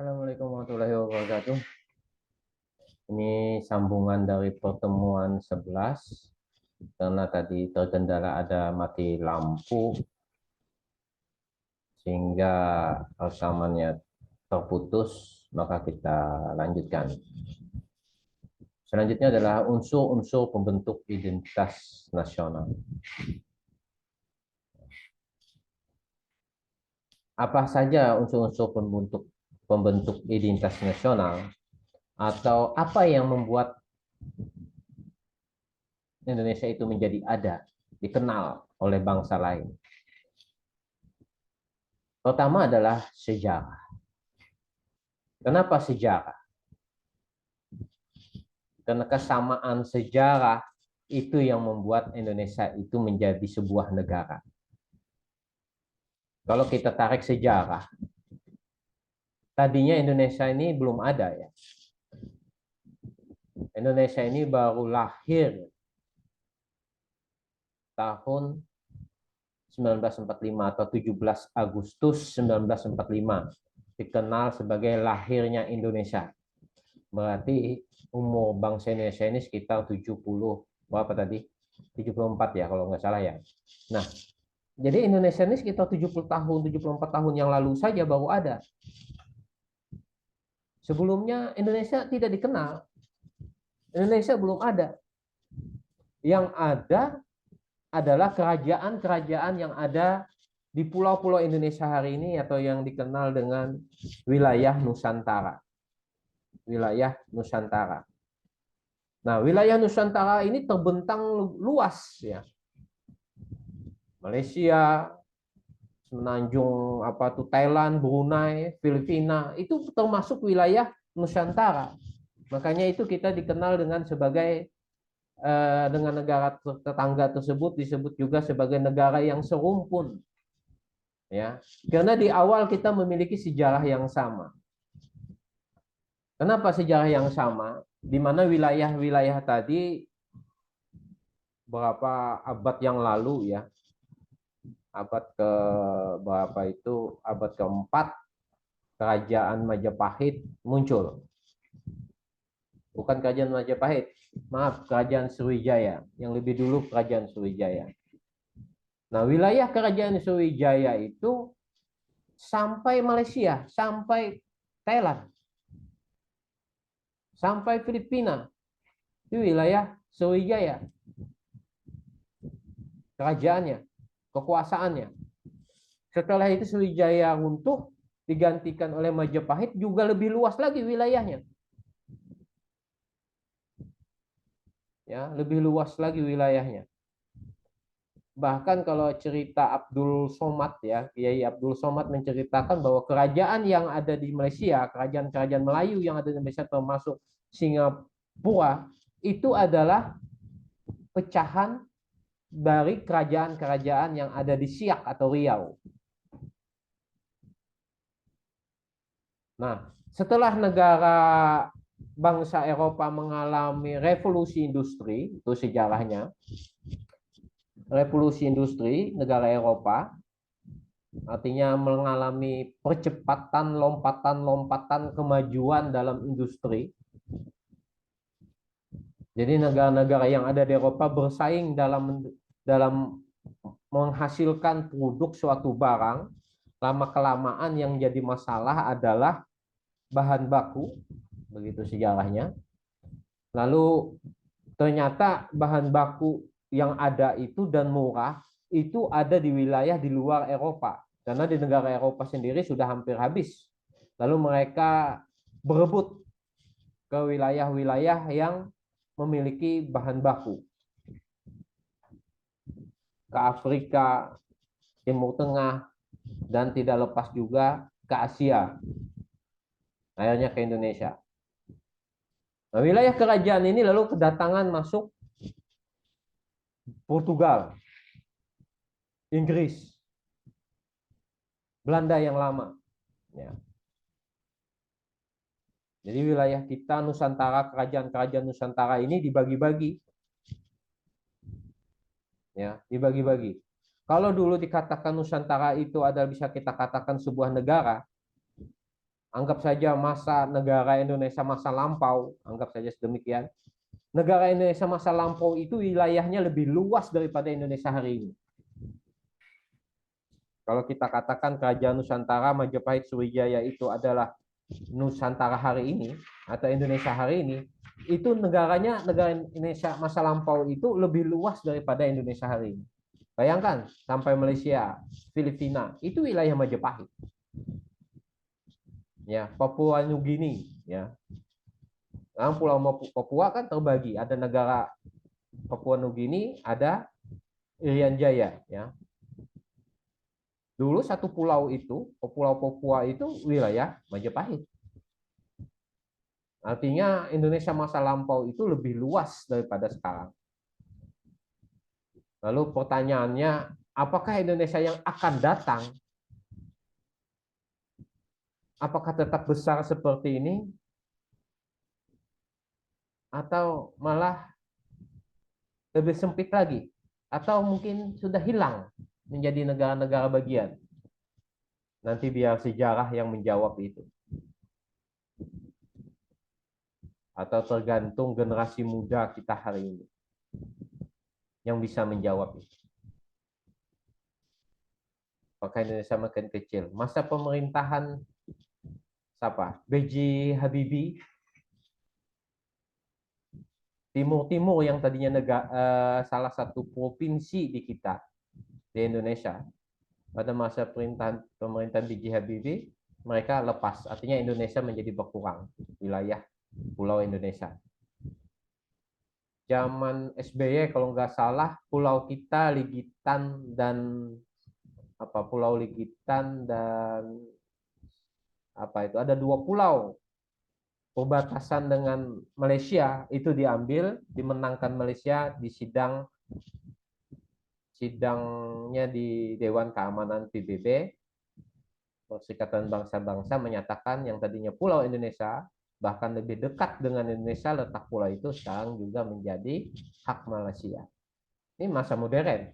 Assalamualaikum warahmatullahi wabarakatuh. Ini sambungan dari pertemuan 11 karena tadi terkendala ada mati lampu sehingga rekamannya terputus, maka kita lanjutkan. Selanjutnya adalah unsur-unsur pembentuk identitas nasional. Apa saja unsur-unsur pembentuk identitas nasional, atau apa yang membuat Indonesia itu menjadi ada, dikenal oleh bangsa lain? Pertama adalah sejarah. Kenapa sejarah? Karena kesamaan sejarah itu yang membuat Indonesia itu menjadi sebuah negara. Kalau kita tarik sejarah, tadinya Indonesia ini belum ada ya. Indonesia ini baru lahir tahun 1945 atau 17 Agustus 1945. Dikenal sebagai lahirnya Indonesia. Berarti umur bangsa Indonesia ini sekitar 70, berapa tadi? 74 ya kalau nggak salah ya. Nah, jadi Indonesia ini sekitar 70 tahun, 74 tahun yang lalu saja baru ada. Sebelumnya Indonesia tidak dikenal. Indonesia belum ada. Yang ada adalah kerajaan-kerajaan yang ada di pulau-pulau Indonesia hari ini atau yang dikenal dengan wilayah Nusantara. Wilayah Nusantara. Nah, wilayah Nusantara ini terbentang luas ya. Malaysia, semenanjung Thailand, Brunei, Filipina, itu termasuk wilayah Nusantara. Makanya itu kita dikenal dengan sebagai dengan negara tetangga tersebut disebut juga sebagai negara yang serumpun. Ya. Karena di awal kita memiliki sejarah yang sama. Kenapa sejarah yang sama? Di mana wilayah-wilayah tadi berapa abad yang lalu ya, abad ke berapa itu, abad keempat, kerajaan Majapahit muncul. Bukan kerajaan Majapahit, maaf, kerajaan Sriwijaya, yang lebih dulu kerajaan Sriwijaya. Nah, wilayah kerajaan Sriwijaya itu sampai Malaysia, sampai Thailand, sampai Filipina, itu wilayah Sriwijaya. Kerajaannya, kekuasaannya. Setelah itu Sriwijaya runtuh, digantikan oleh Majapahit, juga lebih luas lagi wilayahnya. Ya, lebih luas lagi wilayahnya. Bahkan kalau cerita Abdul Somad ya, Kiai Abdul Somad menceritakan bahwa kerajaan yang ada di Malaysia, kerajaan-kerajaan Melayu yang ada di Malaysia termasuk Singapura, itu adalah pecahan dari kerajaan-kerajaan yang ada di Siak atau Riau. Nah, setelah negara bangsa Eropa mengalami revolusi industri, itu sejarahnya, revolusi industri negara Eropa, artinya mengalami percepatan, lompatan kemajuan dalam industri. Jadi negara-negara yang ada di Eropa bersaing dalam menghasilkan produk suatu barang. Lama-kelamaan yang jadi masalah adalah bahan baku, begitu sejarahnya. Lalu ternyata bahan baku yang ada itu dan murah itu ada di wilayah di luar Eropa. Karena di negara Eropa sendiri sudah hampir habis. Lalu mereka berebut ke wilayah-wilayah yang memiliki bahan baku. Ke Afrika, Timur Tengah, dan tidak lepas juga ke Asia. Akhirnya ke Indonesia. Nah, wilayah kerajaan ini lalu kedatangan masuk Portugal, Inggris, Belanda yang lama. Ya. Jadi wilayah kita Nusantara, kerajaan-kerajaan Nusantara ini dibagi-bagi. Ya, dibagi-bagi. Kalau dulu dikatakan Nusantara itu adalah bisa kita katakan sebuah negara, Anggap saja masa negara Indonesia masa lampau, anggap saja sedemikian. Negara Indonesia masa lampau itu wilayahnya lebih luas daripada Indonesia hari ini. Kalau kita katakan Kerajaan Nusantara Majapahit Sriwijaya itu adalah Nusantara hari ini atau Indonesia hari ini, itu negara Indonesia masa lampau itu lebih luas daripada Indonesia hari ini. Bayangkan sampai Malaysia, Filipina, itu wilayah Majapahit. Ya, Papua New Guinea, ya. Nah, Pulau Papua kan terbagi, ada negara Papua New Guinea, ada Irian Jaya, ya. Dulu satu pulau itu, Pulau Papua itu wilayah Majapahit. Artinya Indonesia masa lampau itu lebih luas daripada sekarang. Lalu pertanyaannya, apakah Indonesia yang akan datang apakah tetap besar seperti ini atau malah lebih sempit lagi atau mungkin sudah hilang menjadi negara-negara bagian? Nanti biar sejarah yang menjawab itu. Atau tergantung generasi muda kita hari ini yang bisa menjawab itu. Apakah Indonesia makin kecil? Masa pemerintahan siapa? B.J. Habibie, Timur yang tadinya salah satu provinsi di kita di Indonesia, pada masa pemerintahan B.J. Habibie mereka lepas, artinya Indonesia menjadi berkurang wilayah pulau Indonesia. Zaman SBY kalau nggak salah pulau kita Ligitan dan Pulau Ligitan dan itu ada 2 pulau perbatasan dengan Malaysia itu dimenangkan Malaysia di sidangnya di Dewan Keamanan PBB. Perserikatan Bangsa-Bangsa menyatakan yang tadinya pulau Indonesia bahkan lebih dekat dengan Indonesia, letak pulau itu sekarang juga menjadi hak Malaysia. Ini masa modern.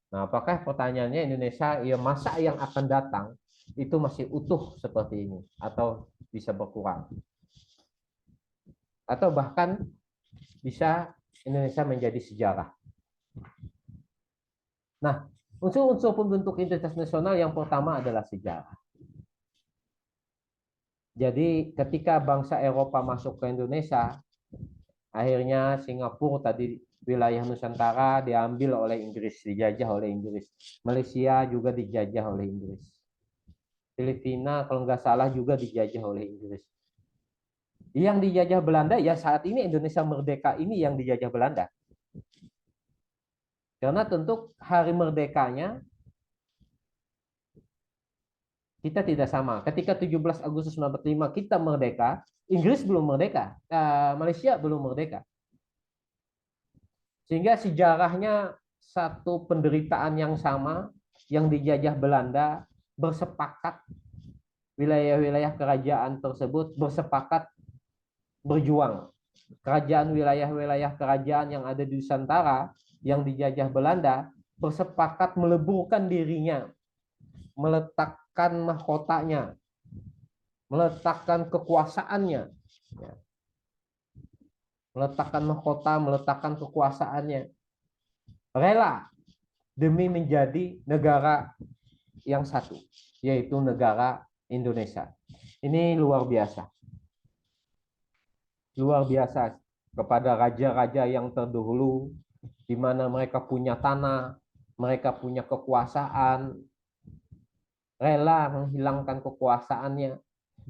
Nah, apakah pertanyaannya Indonesia masa yang akan datang itu masih utuh seperti ini atau bisa berkurang? Atau bahkan bisa Indonesia menjadi sejarah. Nah, unsur-unsur pembentuk identitas nasional yang pertama adalah sejarah. Jadi ketika bangsa Eropa masuk ke Indonesia, akhirnya Singapura tadi wilayah Nusantara diambil oleh Inggris, dijajah oleh Inggris. Malaysia juga dijajah oleh Inggris. Filipina kalau nggak salah juga dijajah oleh Inggris. Yang dijajah Belanda ya saat ini Indonesia merdeka ini yang dijajah Belanda. Karena tentu hari merdekanya kita tidak sama. Ketika 17 Agustus 1945 kita merdeka, Inggris belum merdeka, Malaysia belum merdeka. Sehingga sejarahnya satu penderitaan yang sama, yang dijajah Belanda bersepakat, wilayah-wilayah kerajaan tersebut bersepakat berjuang. Kerajaan wilayah-wilayah kerajaan yang ada di Nusantara yang dijajah Belanda bersepakat meleburkan dirinya, meletakkan mahkotanya, meletakkan kekuasaannya, meletakkan mahkota, meletakkan kekuasaannya, rela demi menjadi negara yang satu, yaitu negara Indonesia. Ini luar biasa. Luar biasa kepada raja-raja yang terdahulu, di mana mereka punya tanah, mereka punya kekuasaan, rela menghilangkan kekuasaannya,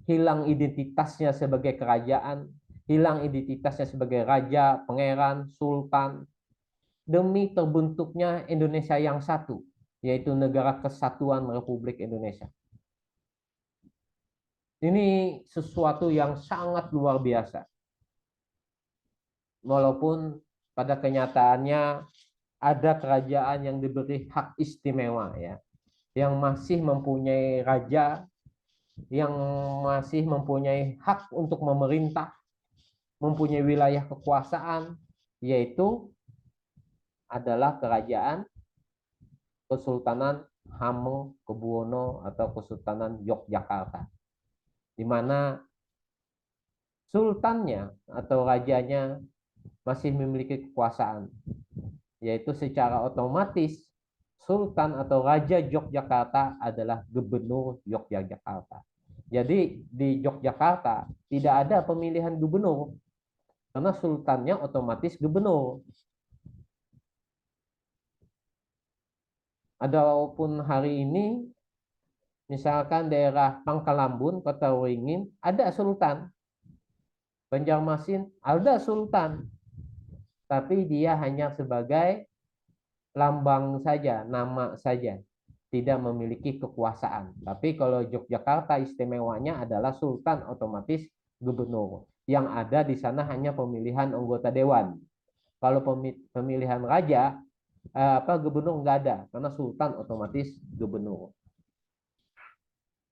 hilang identitasnya sebagai kerajaan, hilang identitasnya sebagai raja, pangeran, sultan, demi terbentuknya Indonesia yang satu, yaitu Negara Kesatuan Republik Indonesia. Ini sesuatu yang sangat luar biasa. Walaupun pada kenyataannya ada kerajaan yang diberi hak istimewa, ya, yang masih mempunyai raja, yang masih mempunyai hak untuk memerintah, mempunyai wilayah kekuasaan, yaitu adalah kerajaan Kesultanan Hamengkubuwono atau Kesultanan Yogyakarta. di mana sultannya atau rajanya masih memiliki kekuasaan, yaitu secara otomatis Sultan atau Raja Yogyakarta adalah Gubernur Yogyakarta. Jadi di Yogyakarta tidak ada pemilihan gubernur karena sultannya otomatis gubernur. Adapun hari ini misalkan daerah Pangkalambun, Kota Waringin ada sultan. Banjarmasin ada sultan. Tapi dia hanya sebagai lambang saja, nama saja, tidak memiliki kekuasaan. Tapi kalau Yogyakarta istimewanya adalah sultan otomatis gubernur. Yang ada di sana hanya pemilihan anggota dewan. Kalau pemilihan raja, gubernur nggak ada, karena sultan otomatis gubernur.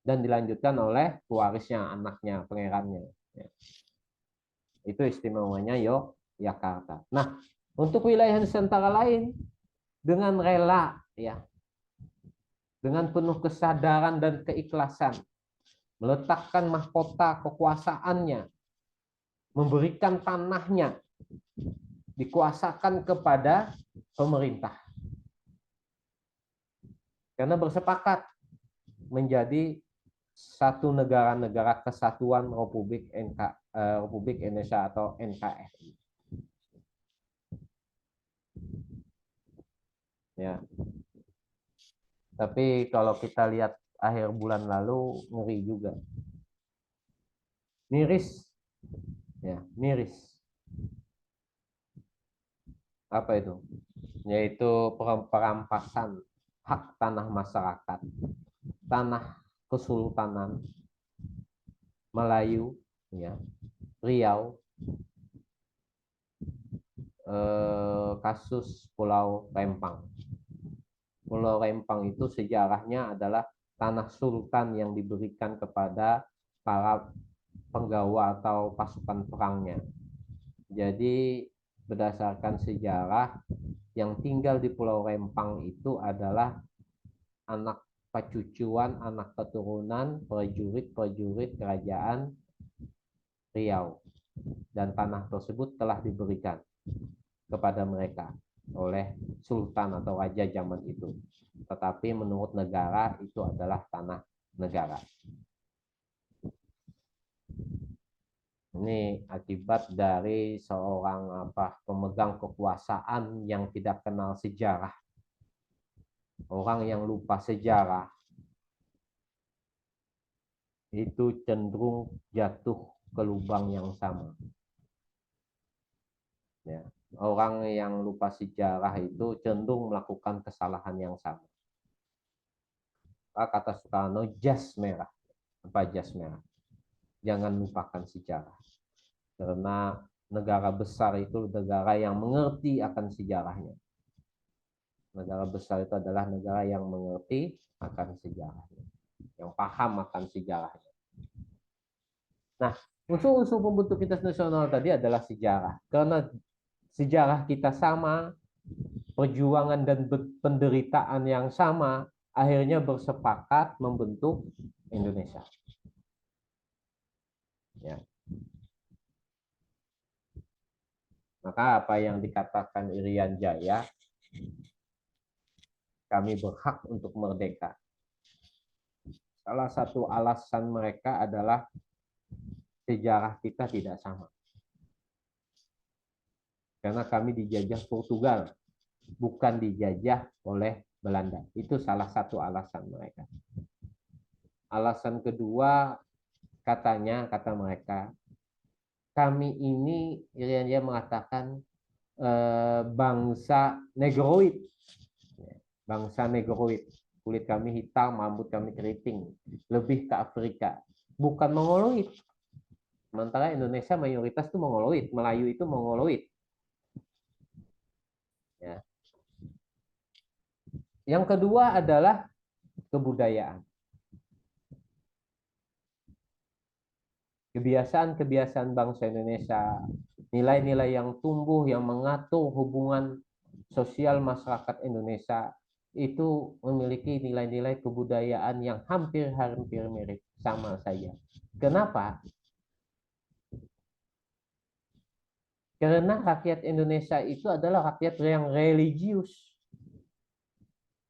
Dan dilanjutkan oleh pewarisnya, anaknya, pangerannya. Itu istimewanya Yogyakarta. Nah, untuk wilayah Nusantara lain dengan rela ya, dengan penuh kesadaran dan keikhlasan meletakkan mahkota kekuasaannya, memberikan tanahnya dikuasakan kepada pemerintah. Karena bersepakat menjadi satu negara-negara kesatuan Republik Indonesia atau NKRI. Ya. Tapi kalau kita lihat akhir bulan lalu ngeri juga. Miris. Ya, miris. Apa itu? Yaitu perampasan hak tanah masyarakat, tanah Kesultanan Melayu, ya, Riau, kasus Pulau Rempang. Pulau Rempang itu sejarahnya adalah tanah sultan yang diberikan kepada para penggawa atau pasukan perangnya. Jadi berdasarkan sejarah yang tinggal di Pulau Rempang itu adalah anak pacucuan, anak keturunan prajurit-prajurit kerajaan Riau. Dan tanah tersebut telah diberikan kepada mereka oleh sultan atau raja zaman itu. Tetapi menurut negara itu adalah tanah negara. Ini akibat dari seorang pemegang kekuasaan yang tidak kenal sejarah. Orang yang lupa sejarah itu cenderung jatuh ke lubang yang sama. Ya. Orang yang lupa sejarah itu cenderung melakukan kesalahan yang sama. Kata Soekarno, jas merah. Apa jas merah? Jangan lupakan sejarah. Karena negara besar itu negara yang mengerti akan sejarahnya. Negara besar itu adalah negara yang mengerti akan sejarahnya, yang paham akan sejarahnya. Nah, unsur-unsur pembentuk kita nasional tadi adalah sejarah. Karena sejarah kita sama, perjuangan dan penderitaan yang sama, akhirnya bersepakat membentuk Indonesia. Ya. Maka apa yang dikatakan Irian Jaya, kami berhak untuk merdeka. Salah satu alasan mereka adalah sejarah kita tidak sama. Karena kami dijajah Portugal, bukan dijajah oleh Belanda. Itu salah satu alasan mereka. Alasan kedua, kata mereka, kami ini, Irian mengatakan, bangsa negroid. Bangsa negroid. Kulit kami hitam, rambut kami keriting. Lebih ke Afrika. Bukan Mongoloid. Sementara Indonesia mayoritas itu Mongoloid. Melayu itu Mongoloid. Ya. Yang kedua adalah kebudayaan. Kebiasaan-kebiasaan bangsa Indonesia, nilai-nilai yang tumbuh, yang mengatur hubungan sosial masyarakat Indonesia itu memiliki nilai-nilai kebudayaan yang hampir-hampir mirip, sama saja. Kenapa? Karena rakyat Indonesia itu adalah rakyat yang religius.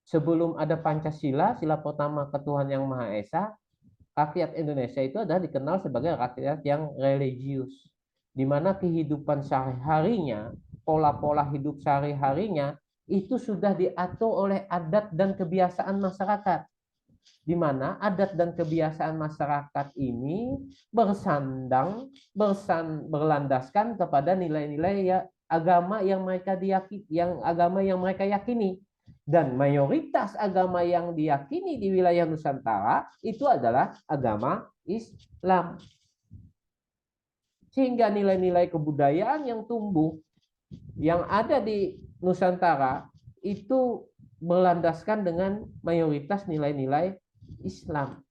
Sebelum ada Pancasila, sila pertama ketuhanan yang Maha Esa, rakyat Indonesia itu adalah dikenal sebagai rakyat yang religius, di mana kehidupan sehari-harinya, pola-pola hidup sehari-harinya itu sudah diatur oleh adat dan kebiasaan masyarakat, di mana adat dan kebiasaan masyarakat ini berlandaskan kepada nilai-nilai ya, agama yang mereka yakini. Dan mayoritas agama yang diyakini di wilayah Nusantara itu adalah agama Islam. Sehingga nilai-nilai kebudayaan yang tumbuh, yang ada di Nusantara, itu berlandaskan dengan mayoritas nilai-nilai Islam.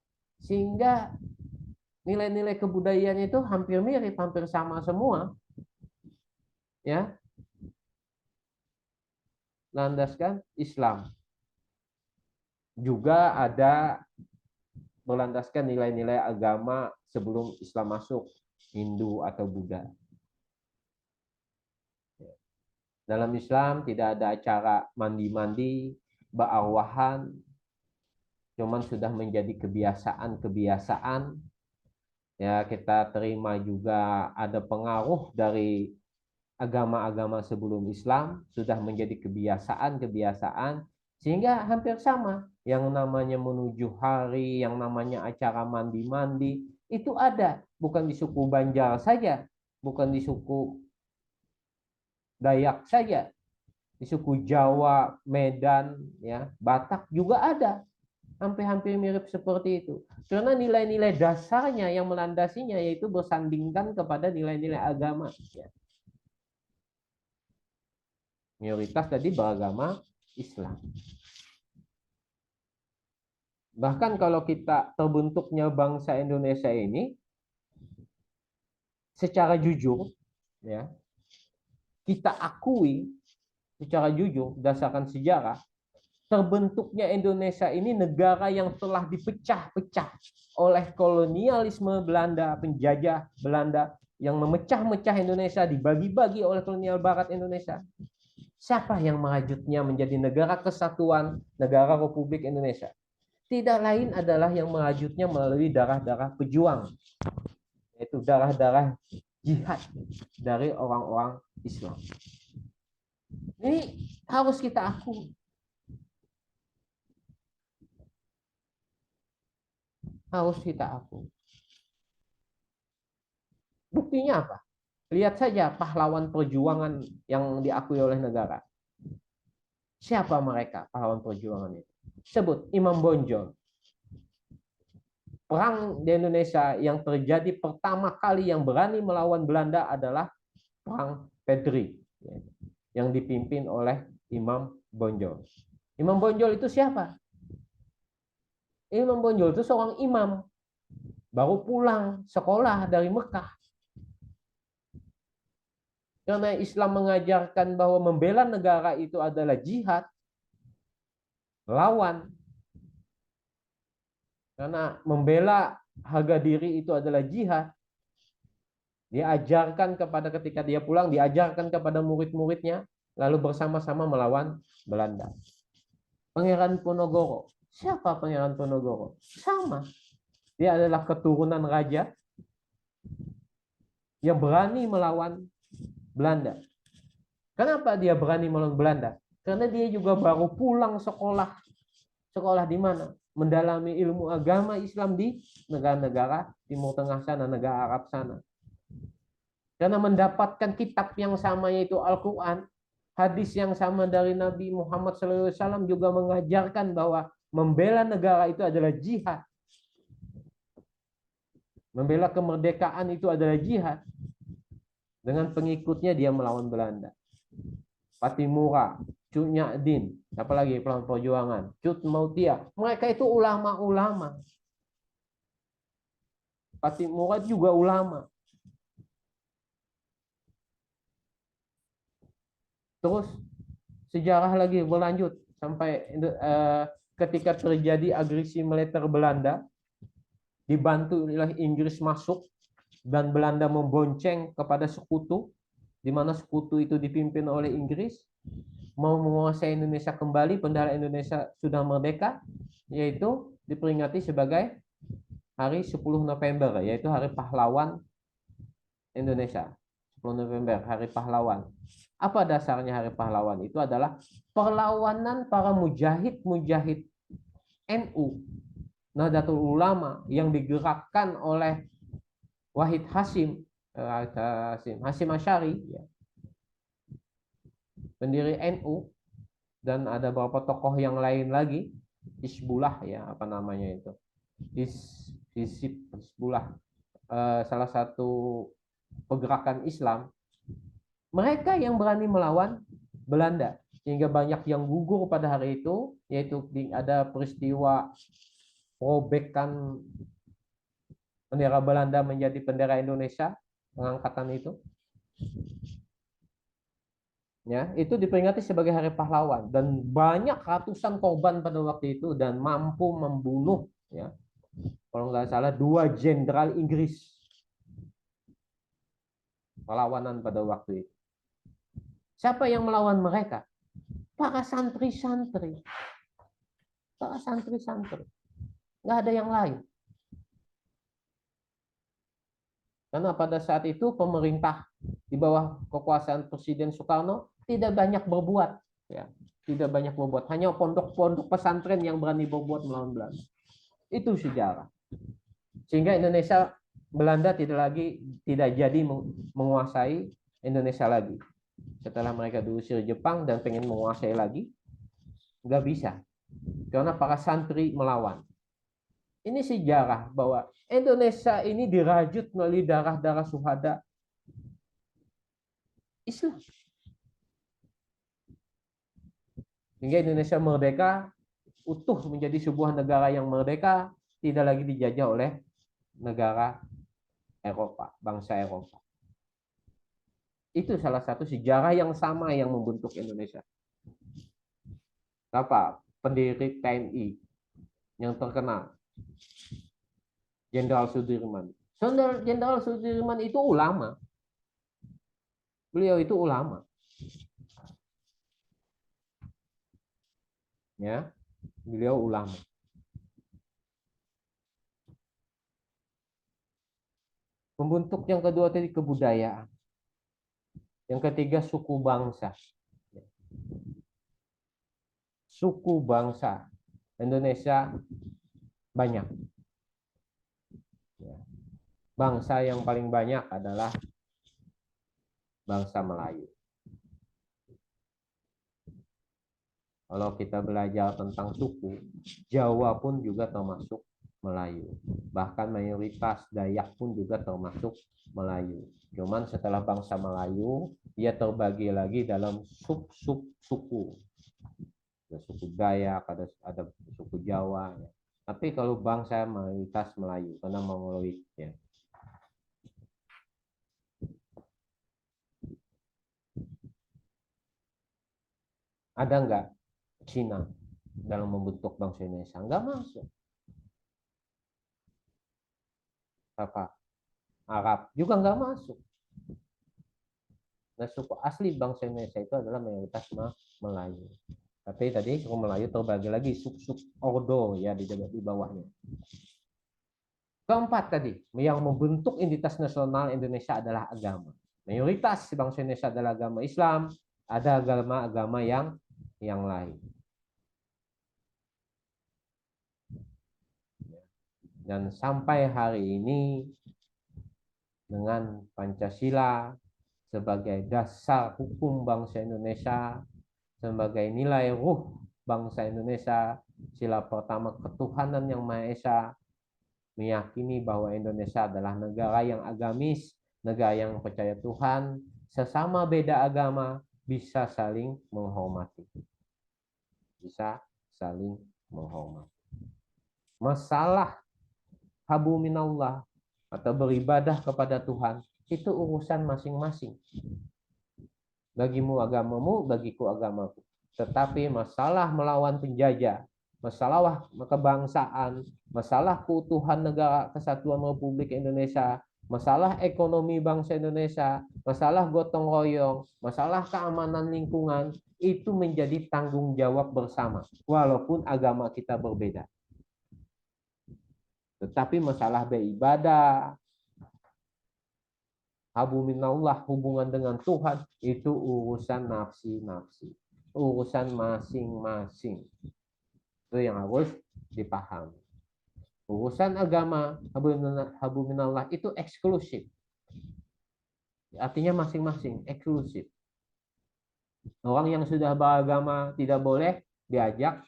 Sehingga nilai-nilai kebudayaannya itu hampir mirip, hampir sama semua. Ya, landaskan Islam. Juga ada berlandaskan nilai-nilai agama sebelum Islam masuk, Hindu atau Buddha. Dalam Islam tidak ada acara mandi-mandi, ba'arwahan, cuman sudah menjadi kebiasaan-kebiasaan. Ya, kita terima juga ada pengaruh dari agama-agama sebelum Islam, sudah menjadi kebiasaan-kebiasaan, sehingga hampir sama. Yang namanya menuju hari, yang namanya acara mandi-mandi, itu ada. Bukan di suku Banjar saja, bukan di suku Dayak saja, di suku Jawa, Medan, ya, Batak juga ada. Hampir-hampir mirip seperti itu. Karena nilai-nilai dasarnya yang melandasinya yaitu bersandingkan kepada nilai-nilai agama. Ya. Mayoritas tadi beragama Islam. Bahkan kalau kita terbentuknya bangsa Indonesia ini secara jujur, ya, kita akui secara jujur berdasarkan sejarah, terbentuknya Indonesia ini negara yang telah dipecah-pecah oleh kolonialisme Belanda, penjajah Belanda yang memecah-mecah Indonesia, dibagi-bagi oleh kolonial Barat Indonesia. Siapa yang merajutnya menjadi negara kesatuan, negara Republik Indonesia? Tidak lain adalah yang merajutnya melalui darah-darah pejuang, yaitu darah-darah jihad dari orang-orang Islam. Ini harus kita akui. Harus kita akui. Buktinya apa? Lihat saja pahlawan perjuangan yang diakui oleh negara. Siapa mereka pahlawan perjuangan itu? Sebut Imam Bonjol. Perang di Indonesia yang terjadi pertama kali yang berani melawan Belanda adalah Perang Pedri yang dipimpin oleh Imam Bonjol. Imam Bonjol itu siapa? Imam Bonjol itu seorang imam baru pulang sekolah dari Mekah. Karena Islam mengajarkan bahwa membela negara itu adalah jihad, lawan. Karena membela harga diri itu adalah jihad. Diajarkan kepada ketika dia pulang, diajarkan kepada murid-muridnya, lalu bersama-sama melawan Belanda. Pangeran Ponorogo. Siapa Pangeran Ponorogo? Sama. Dia adalah keturunan raja yang berani melawan Belanda. Kenapa dia berani melawan Belanda? Karena dia juga baru pulang sekolah. Sekolah di mana? Mendalami ilmu agama Islam di negara-negara Timur Tengah sana, negara Arab sana. Karena mendapatkan kitab yang sama yaitu Al-Quran, hadis yang sama dari Nabi Muhammad SAW juga mengajarkan bahwa membela negara itu adalah jihad. Membela kemerdekaan itu adalah jihad. Dengan pengikutnya dia melawan Belanda. Patimura, Cut Nyadin, apalagi pelawan perjuangan, Cut Mautia. Mereka itu ulama-ulama. Patimura juga ulama. Terus sejarah lagi berlanjut sampai ketika terjadi agresi militer Belanda, dibantu oleh Inggris masuk dan Belanda membonceng kepada sekutu, di mana sekutu itu dipimpin oleh Inggris, mau menguasai Indonesia kembali, padahal Indonesia sudah merdeka, yaitu diperingati sebagai hari 10 November, yaitu Hari Pahlawan Indonesia. 10 November, Hari Pahlawan. Apa dasarnya Hari Pahlawan? Itu adalah perlawanan para mujahid-mujahid NU, Nahdlatul Ulama, yang digerakkan oleh Wahid Hasyim Asy'ari, ya, pendiri NU, dan ada beberapa tokoh yang lain lagi, Hizbullah, ya, apa namanya itu, Hizbullah, salah satu pergerakan Islam. Mereka yang berani melawan Belanda, sehingga banyak yang gugur pada hari itu, yaitu ada peristiwa robekan bendera Belanda menjadi bendera Indonesia, pengangkatan itu. Ya, itu diperingati sebagai Hari Pahlawan, dan banyak ratusan korban pada waktu itu, dan mampu membunuh, ya, kalau nggak salah 2 jenderal Inggris. Perlawanan pada waktu itu. Siapa yang melawan mereka? Para santri-santri. Para santri-santri. Nggak ada yang lain. Karena pada saat itu pemerintah di bawah kekuasaan Presiden Soekarno tidak banyak berbuat, ya, tidak banyak berbuat. Hanya pondok-pondok pesantren yang berani berbuat melawan Belanda. Itu sejarah. Sehingga Belanda tidak jadi menguasai Indonesia lagi. Setelah mereka diusir Jepang dan pengen menguasai lagi, nggak bisa. Karena para santri melawan. Ini sejarah bahwa Indonesia ini dirajut melalui darah-darah syuhada Islam. Hingga Indonesia merdeka, utuh menjadi sebuah negara yang merdeka, tidak lagi dijajah oleh negara Eropa, bangsa Eropa. Itu salah satu sejarah yang sama yang membentuk Indonesia. Apa? Pendiri TNI yang terkenal, Jenderal Sudirman. Jenderal Sudirman itu ulama. Beliau itu ulama. Ya, beliau ulama. Membentuk yang kedua tadi kebudayaan. Yang ketiga suku bangsa. Suku bangsa Indonesia banyak. Bangsa yang paling banyak adalah bangsa Melayu. Kalau kita belajar tentang suku, Jawa pun juga termasuk Melayu. Bahkan mayoritas Dayak pun juga termasuk Melayu. Cuman setelah bangsa Melayu, dia terbagi lagi dalam sub-sub suku. Ada suku Dayak, ada suku Jawa. Ya. Tapi kalau bangsa mayoritas Melayu, karena Mongoloid. Ya. Ada nggak Cina dalam membentuk bangsa Indonesia? Nggak masuk. Apa? Arab juga nggak masuk. Nah, suku asli bangsa Indonesia itu adalah mayoritas Melayu. Tapi tadi suku Melayu terbagi lagi sub-sub ordo, ya, di bawahnya. Keempat tadi, yang membentuk identitas nasional Indonesia adalah agama. Mayoritas bangsa Indonesia adalah agama Islam, ada agama-agama yang lain. Dan sampai hari ini dengan Pancasila sebagai dasar hukum bangsa Indonesia, sebagai nilai ruh bangsa Indonesia, sila pertama ketuhanan yang Maha Esa, meyakini bahwa Indonesia adalah negara yang agamis, negara yang percaya Tuhan, sesama beda agama bisa saling menghormati. Bisa saling menghormati. Masalah habu minallah atau beribadah kepada Tuhan itu urusan masing-masing. Bagimu agamamu, bagiku agamaku. tetapi masalah melawan penjajah, masalah kebangsaan, masalah keutuhan negara kesatuan Republik Indonesia, masalah ekonomi bangsa Indonesia, masalah gotong royong, masalah keamanan lingkungan, itu menjadi tanggung jawab bersama, walaupun agama kita berbeda. Tetapi masalah beribadah, habuminallah, hubungan dengan Tuhan, itu urusan nafsi-nafsi, urusan masing-masing. Itu yang harus dipahami. Urusan agama, habuminallah, itu eksklusif. Artinya masing-masing, eksklusif. Orang yang sudah beragama tidak boleh diajak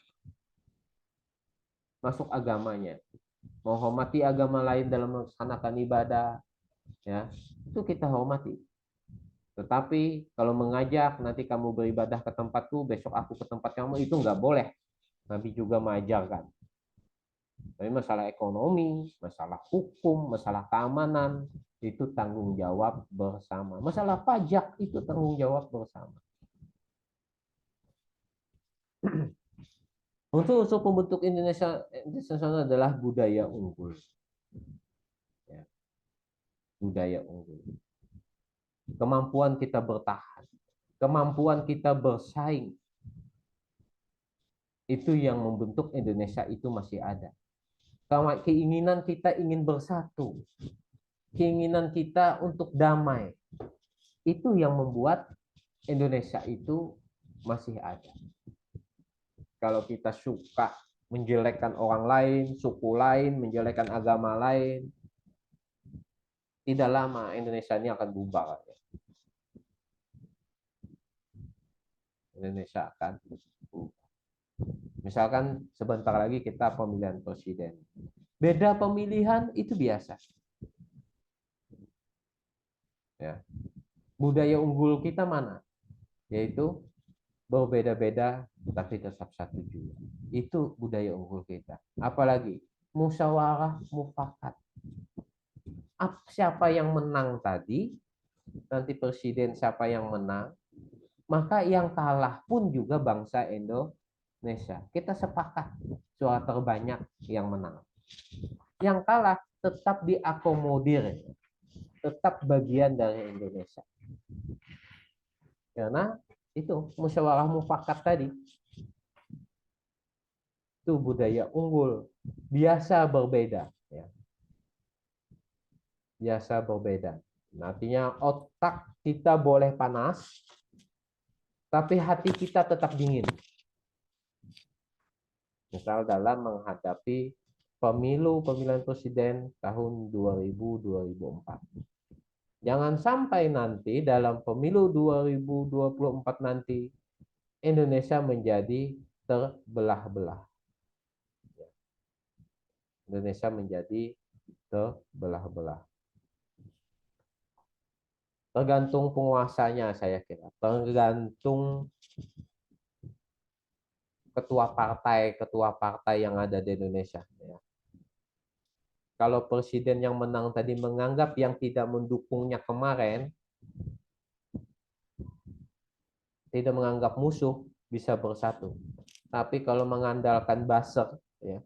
masuk agamanya. Menghormati agama lain dalam melaksanakan ibadah, ya, itu kita hormati. Tetapi kalau mengajak, nanti kamu beribadah ke tempatku, besok aku ke tempat kamu, itu nggak boleh. Nabi juga mengajarkan. Tapi masalah ekonomi, masalah hukum, masalah keamanan, itu tanggung jawab bersama. Masalah pajak, itu tanggung jawab bersama. Unsur pembentuk Indonesia adalah budaya unggul. Ya, budaya unggul. Kemampuan kita bertahan, kemampuan kita bersaing, itu yang membentuk Indonesia itu masih ada. Keinginan kita ingin bersatu, keinginan kita untuk damai, itu yang membuat Indonesia itu masih ada. Kalau kita suka menjelekkan orang lain, suku lain, menjelekkan agama lain, tidak lama Indonesia ini akan bubar. Indonesia akan bubar. Misalkan sebentar lagi kita pemilihan presiden. Beda pemilihan itu biasa. Ya. Budaya unggul kita mana? Yaitu berbeda-beda tapi tetap satu juga. Itu budaya unggul kita. Apalagi musyawarah mufakat. Siapa yang menang tadi, nanti presiden siapa yang menang, maka yang kalah pun juga bangsa Indonesia. Kita sepakat suara terbanyak yang menang. Yang kalah tetap diakomodir, tetap bagian dari Indonesia. Karena itu musyawarah mufakat tadi, itu budaya unggul, biasa berbeda. Ya. Biasa berbeda. Artinya otak kita boleh panas, tapi hati kita tetap dingin. Misal dalam menghadapi pemilihan presiden tahun 2024. Jangan sampai nanti dalam pemilu 2024 nanti Indonesia menjadi terbelah-belah. Indonesia menjadi terbelah-belah. Tergantung penguasanya, saya kira. Tergantung ketua partai yang ada di Indonesia. Ya. Kalau presiden yang menang tadi menganggap yang tidak mendukungnya kemarin, tidak menganggap musuh, bisa bersatu. Tapi kalau mengandalkan buzzer, ya,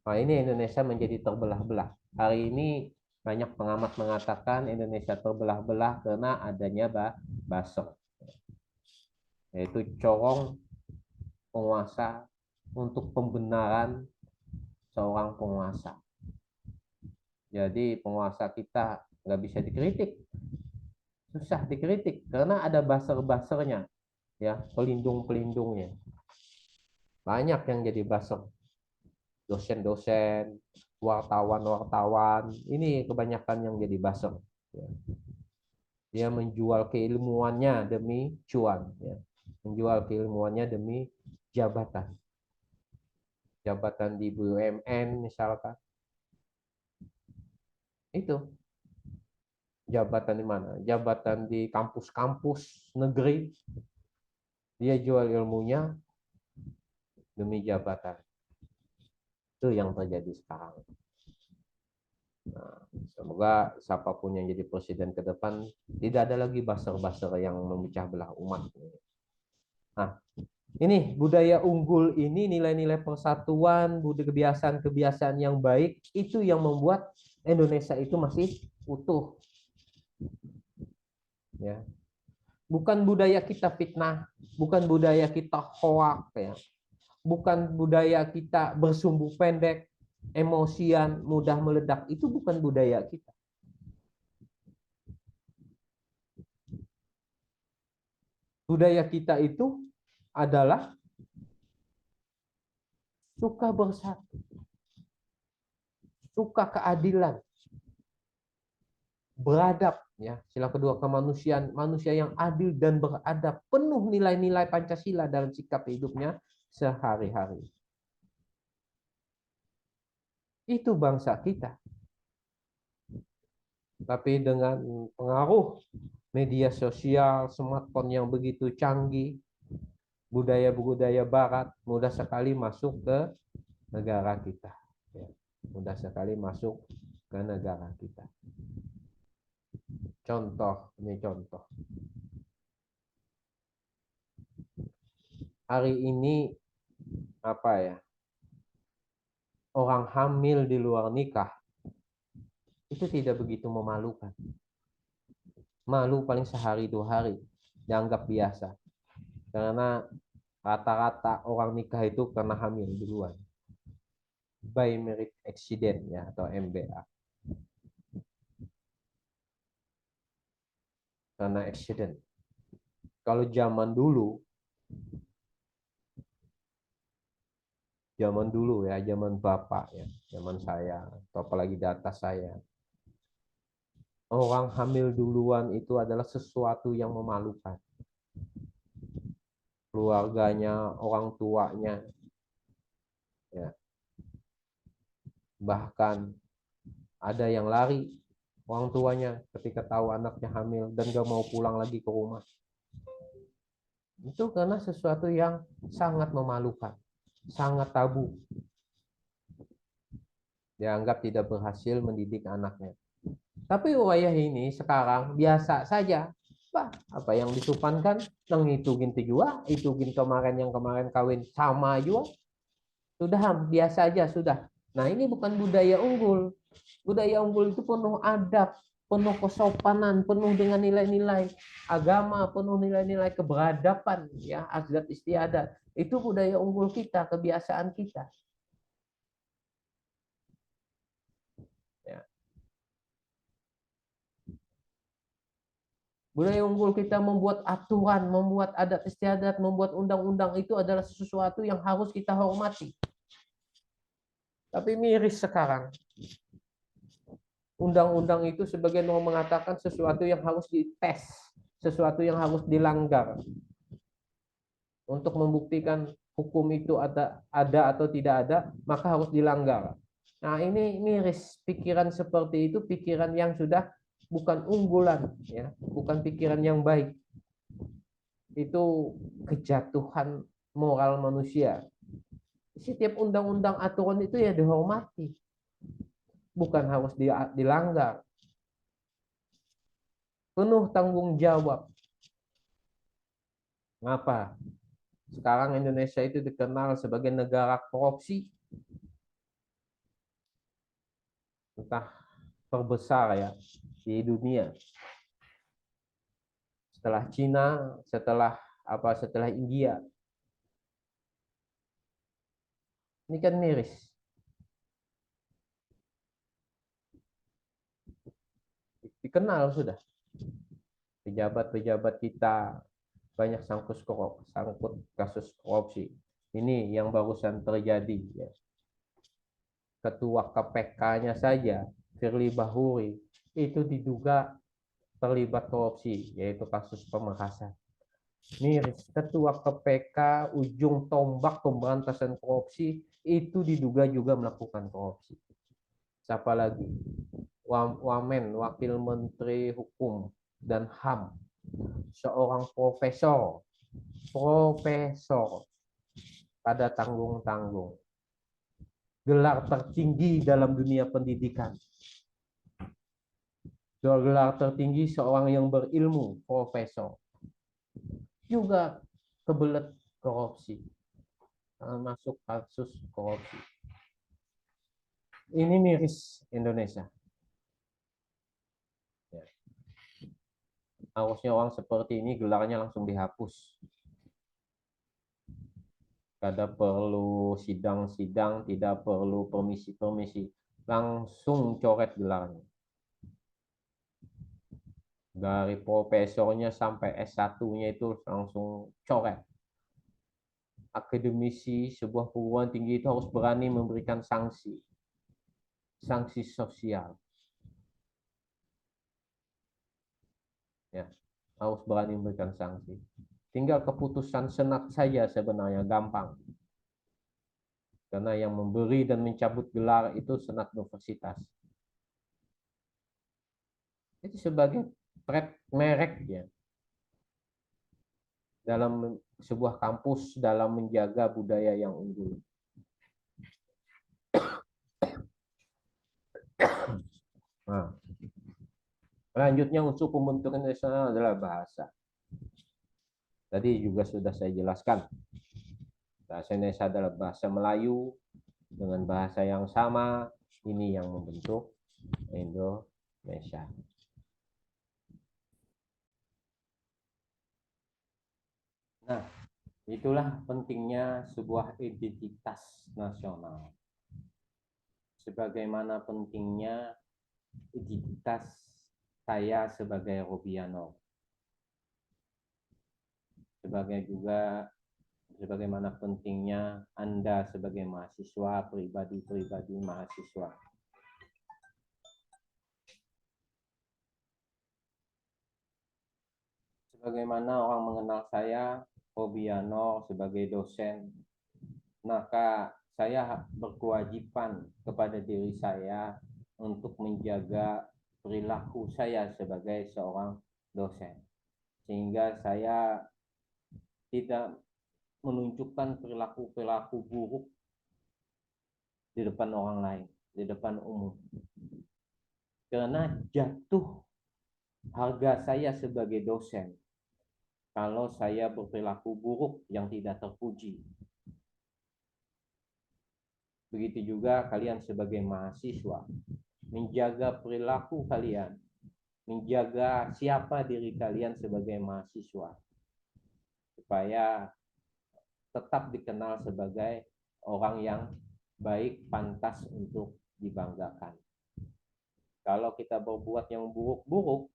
nah ini Indonesia menjadi terbelah-belah. Hari ini banyak pengamat mengatakan Indonesia terbelah-belah karena adanya buzzer, yaitu corong penguasa untuk pembenaran seorang penguasa. Jadi penguasa kita nggak bisa dikritik, susah dikritik karena ada buzzer-buzzernya, ya, pelindung-pelindungnya. Banyak yang jadi buzzer, dosen-dosen, wartawan-wartawan, ini kebanyakan yang jadi buzzer. Ya. Dia menjual keilmuannya demi cuan, ya. Menjual keilmuannya demi jabatan. Jabatan di BUMN misalkan. Itu. Jabatan di mana? Jabatan di kampus-kampus negeri. Dia jual ilmunya demi jabatan. Itu yang terjadi sekarang. Nah, semoga siapapun yang jadi presiden ke depan tidak ada lagi buzzer-buzzer yang memecah belah umat. Nah, ini budaya unggul ini, nilai-nilai persatuan, kebiasaan-kebiasaan yang baik, itu yang membuat Indonesia itu masih utuh. Ya. Bukan budaya kita fitnah, bukan budaya kita hoak, ya. Bukan budaya kita bersumbu pendek, emosian, mudah meledak. Itu bukan budaya kita. Budaya kita itu adalah suka bersatu, suka keadilan, beradab, ya, sila kedua kemanusiaan, manusia yang adil dan beradab, penuh nilai-nilai Pancasila dalam sikap hidupnya sehari-hari. Itu bangsa kita. Tapi dengan pengaruh media sosial, smartphone yang begitu canggih, budaya-budaya barat mudah sekali masuk ke negara kita. Ya, mudah sekali masuk ke negara kita. Contoh, ini contoh. Hari ini apa ya? Orang hamil di luar nikah itu tidak begitu memalukan. Malu paling sehari 2 hari, dianggap biasa. Karena rata-rata orang nikah itu karena hamil duluan. By marriage accident, ya, atau MBA. Karena accident. Kalau zaman dulu ya, zaman bapak ya, zaman saya, atau apalagi data saya, orang hamil duluan itu adalah sesuatu yang memalukan. Keluarganya, orang tuanya, ya, bahkan ada yang lari orang tuanya ketika tahu anaknya hamil dan gak mau pulang lagi ke rumah. Itu karena sesuatu yang sangat memalukan, sangat tabu. Dianggap tidak berhasil mendidik anaknya. Tapi wayah ini sekarang biasa saja. Bah, apa yang disupankan, nang itu ginti juga, itu ginti kemarin yang kemarin kawin sama juga. Sudah biasa aja sudah. Nah, ini bukan budaya unggul. Budaya unggul itu penuh adab, penuh kesopanan, penuh dengan nilai-nilai agama, penuh nilai-nilai keberadaban, ya, adat istiadat. Itu budaya unggul kita, kebiasaan kita. Ya. Budaya unggul kita membuat aturan, membuat adat istiadat, membuat undang-undang, itu adalah sesuatu yang harus kita hormati. Tapi miris sekarang. Undang-undang itu sebagian orang mengatakan sesuatu yang harus dites, sesuatu yang harus dilanggar. Untuk membuktikan hukum itu ada atau tidak ada, maka harus dilanggar. Nah, ini miris. Pikiran seperti itu pikiran yang sudah bukan unggulan, ya, bukan pikiran yang baik. Itu kejatuhan moral manusia. Setiap undang-undang aturan itu ya dihormati, bukan harus dilanggar. Penuh tanggung jawab. Ngapa? Sekarang Indonesia itu dikenal sebagai negara korupsi, entah terbesar ya di dunia. Setelah Cina, setelah India. Ini kan miris. Dikenal sudah. Pejabat-pejabat kita banyak sangkut kasus korupsi. Ini yang barusan terjadi, ya. Ketua KPK-nya saja, Firly Bahuri, itu diduga terlibat korupsi, yaitu kasus pemerasan. Miris, ketua KPK, ujung tombak pemberantasan korupsi, itu diduga juga melakukan korupsi. Siapa lagi? Wamen, Wakil Menteri Hukum dan HAM, seorang profesor pada tanggung-tanggung, gelar tertinggi dalam dunia pendidikan, gelar tertinggi seorang yang berilmu, profesor, juga kebelet korupsi, masuk kasus korupsi. Ini miris Indonesia. Ya. Harusnya orang seperti ini gelarnya langsung dihapus. Tidak perlu sidang-sidang, tidak perlu permisi-permisi, langsung coret gelarnya. Dari profesornya sampai S1-nya itu langsung coret. Akademisi sebuah perguruan tinggi itu harus berani memberikan sanksi. Sanksi sosial. Ya, harus berani memberikan sanksi. Tinggal keputusan senat saja sebenarnya gampang. Karena yang memberi dan mencabut gelar itu senat universitas. Itu sebagai trade merek ya. Dalam sebuah kampus dalam menjaga budaya yang unggul. Nah, selanjutnya unsur pembentukan nasional adalah bahasa. Tadi juga sudah saya jelaskan. Bahasa Indonesia adalah bahasa Melayu dengan bahasa yang sama. Ini yang membentuk Indonesia. Nah, itulah pentingnya sebuah identitas nasional. Sebagaimana pentingnya identitas saya sebagai Robiano. Sebagaimana pentingnya Anda sebagai mahasiswa, pribadi-pribadi mahasiswa. Sebagaimana orang mengenal saya, Robiano, sebagai dosen, maka saya berkewajiban kepada diri saya untuk menjaga perilaku saya sebagai seorang dosen. Sehingga saya tidak menunjukkan perilaku-perilaku buruk di depan orang lain, di depan umum. Karena jatuh harga saya sebagai dosen kalau saya berperilaku buruk yang tidak terpuji. Begitu juga kalian sebagai mahasiswa, menjaga perilaku kalian, menjaga siapa diri kalian sebagai mahasiswa, supaya tetap dikenal sebagai orang yang baik, pantas untuk dibanggakan. Kalau kita berbuat yang buruk-buruk,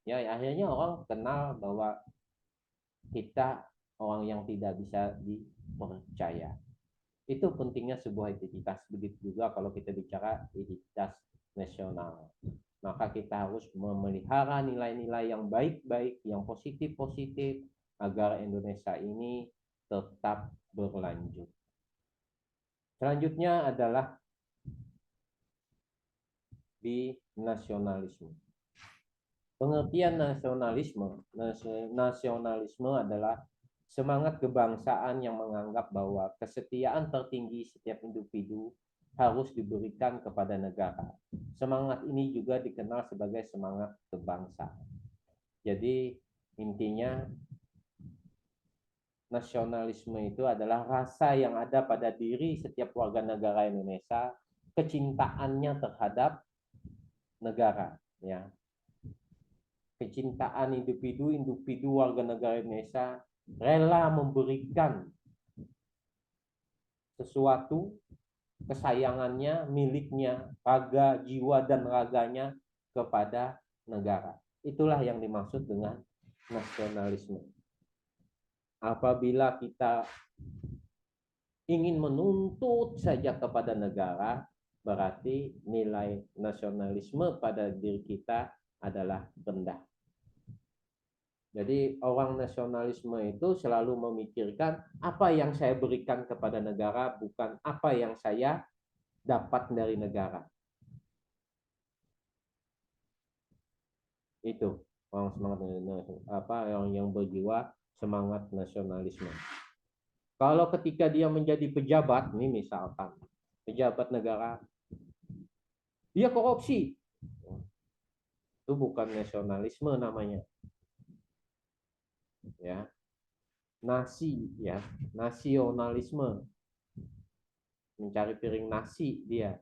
ya akhirnya orang kenal bahwa kita orang yang tidak bisa dipercaya. Itu pentingnya sebuah identitas. Begitu juga kalau kita bicara identitas nasional. Maka kita harus memelihara nilai-nilai yang baik-baik, yang positif-positif, agar Indonesia ini tetap berlanjut. Selanjutnya adalah di nasionalisme. Pengertian nasionalisme adalah semangat kebangsaan yang menganggap bahwa kesetiaan tertinggi setiap individu harus diberikan kepada negara. Semangat ini juga dikenal sebagai semangat kebangsaan. Jadi intinya nasionalisme itu adalah rasa yang ada pada diri setiap warga negara Indonesia, kecintaannya terhadap negara, ya. Kecintaan individu warga negara Indonesia rela memberikan sesuatu kesayangannya, miliknya, raga, jiwa dan raganya kepada negara. Itulah yang dimaksud dengan nasionalisme. Apabila kita ingin menuntut saja kepada negara, berarti nilai nasionalisme pada diri kita adalah rendah. Jadi orang nasionalisme itu selalu memikirkan apa yang saya berikan kepada negara, bukan apa yang saya dapat dari negara. Itu orang semangat yang berjiwa semangat nasionalisme. Kalau ketika dia menjadi pejabat, nih misalkan pejabat negara, dia korupsi, itu bukan nasionalisme namanya, ya. nasi ya, nasionalisme, mencari piring nasi dia.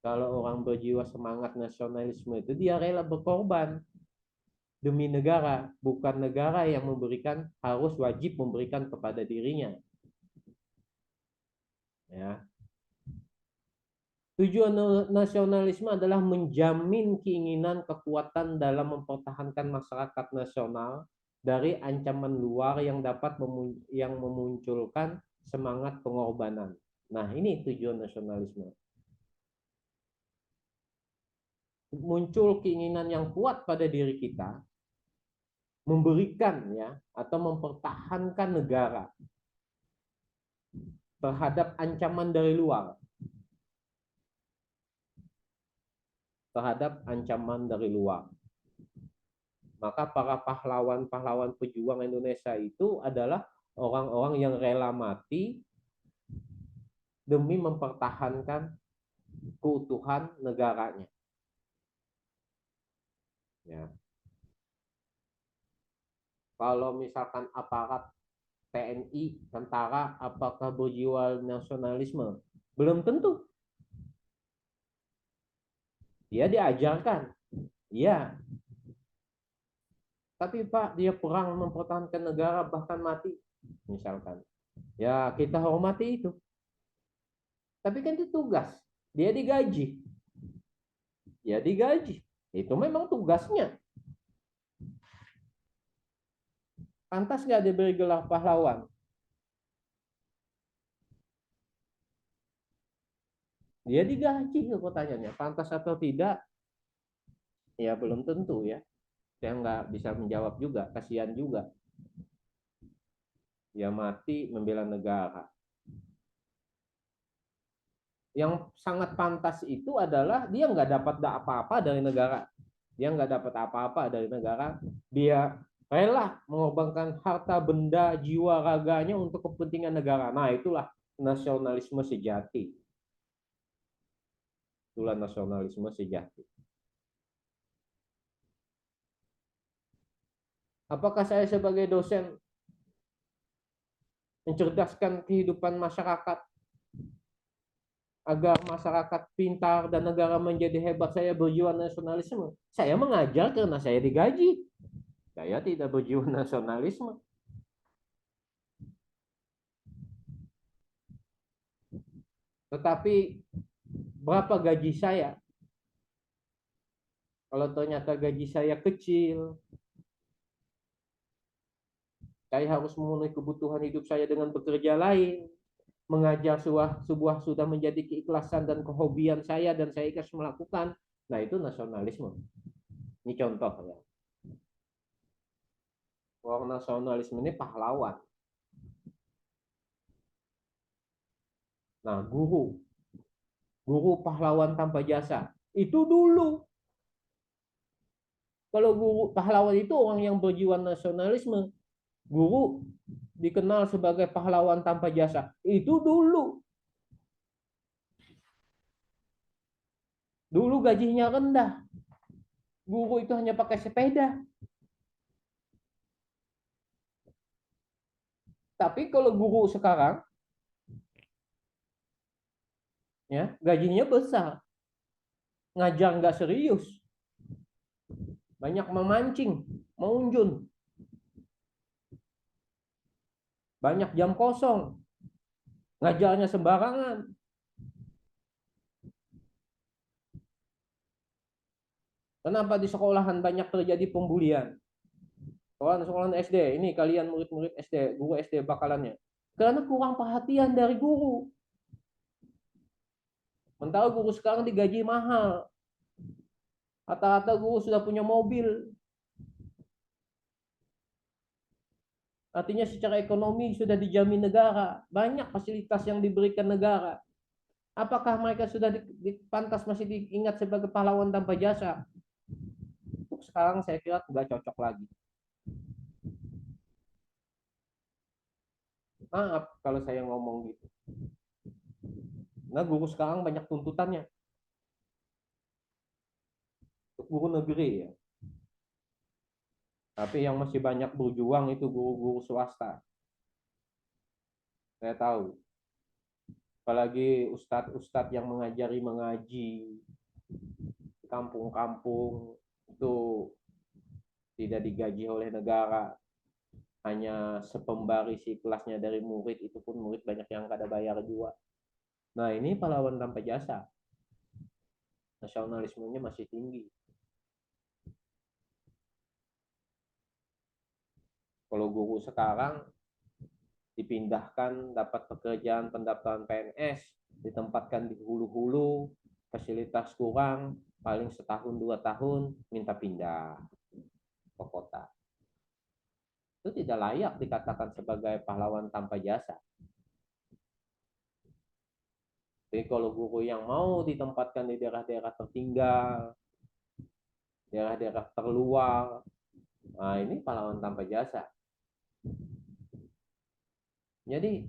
Kalau orang berjiwa semangat nasionalisme itu dia rela berkorban demi negara, bukan negara yang memberikan, harus wajib memberikan kepada dirinya. Ya. Tujuan nasionalisme adalah menjamin keinginan kekuatan dalam mempertahankan masyarakat nasional dari ancaman luar yang dapat memunculkan semangat pengorbanan. Nah, ini tujuan nasionalisme. Muncul keinginan yang kuat pada diri kita memberikan ya atau mempertahankan negara terhadap ancaman dari luar, Maka para pahlawan-pahlawan pejuang Indonesia itu adalah orang-orang yang rela mati demi mempertahankan keutuhan negaranya. Ya. Kalau misalkan aparat TNI, tentara, apakah berjiwa nasionalisme? Belum tentu. Dia diajarkan, iya. Tapi Pak, dia perang mempertahankan negara bahkan mati, misalkan. Ya kita hormati itu. Tapi kan itu tugas. Dia digaji. Itu memang tugasnya. Pantas nggak diberi gelar pahlawan? Dia digaji, kok tanyanya. Pantas atau tidak? Ya belum tentu ya. Saya nggak bisa menjawab juga. Kasihan juga. Dia mati membela negara. Yang sangat pantas itu adalah dia nggak dapat apa-apa dari negara. Dia rela mengorbankan harta benda jiwa raganya untuk kepentingan negara. Nah, itulah nasionalisme sejati. Apakah saya sebagai dosen mencerdaskan kehidupan masyarakat agar masyarakat pintar dan negara menjadi hebat? Saya berjiwa nasionalisme. Saya mengajar karena saya digaji. Saya tidak berjiwa nasionalisme. Tetapi berapa gaji saya? Kalau ternyata gaji saya kecil, saya harus memenuhi kebutuhan hidup saya dengan bekerja lain. Mengajar sebuah sudah menjadi keikhlasan dan kehobian saya dan saya ikhlas melakukan. Nah, itu nasionalisme. Ini contoh ya. Orang nasionalisme ini pahlawan. Nah, guru pahlawan tanpa jasa. Itu dulu. Kalau guru pahlawan itu orang yang berjiwa nasionalisme. Guru dikenal sebagai pahlawan tanpa jasa. Itu dulu. Dulu gajinya rendah. Guru itu hanya pakai sepeda. Tapi kalau guru sekarang, ya gajinya besar, ngajar nggak serius, banyak memancing, mengunjun, banyak jam kosong, ngajarnya sembarangan. Kenapa di sekolahan banyak terjadi pembulian? Sekolahan SD, ini kalian murid-murid SD, guru SD bakalannya. Karena kurang perhatian dari guru. Mentara guru sekarang digaji mahal. Rata-rata guru sudah punya mobil. Artinya secara ekonomi sudah dijamin negara. Banyak fasilitas yang diberikan negara. Apakah mereka sudah pantas masih diingat sebagai pahlawan tanpa jasa? Untuk sekarang saya kira tidak cocok lagi. Maaf kalau saya ngomong gitu. Nah, guru sekarang banyak tuntutannya. Untuk guru negeri ya. Tapi yang masih banyak berjuang itu guru-guru swasta. Saya tahu. Apalagi ustadz-ustadz yang mengajari mengaji di kampung-kampung itu tidak digaji oleh negara, hanya sepembari si kelasnya dari murid, itu pun murid banyak yang kada bayar juga. Nah ini pahlawan tanpa jasa, nasionalismenya masih tinggi. Kalau guru sekarang dipindahkan dapat pekerjaan pendaftaran PNS, ditempatkan di hulu-hulu, fasilitas kurang, paling setahun 2 tahun minta pindah ke kota. Itu tidak layak dikatakan sebagai pahlawan tanpa jasa. Jadi kalau guru yang mau ditempatkan di daerah-daerah tertinggal, daerah-daerah terluar, nah ini pahlawan tanpa jasa. Jadi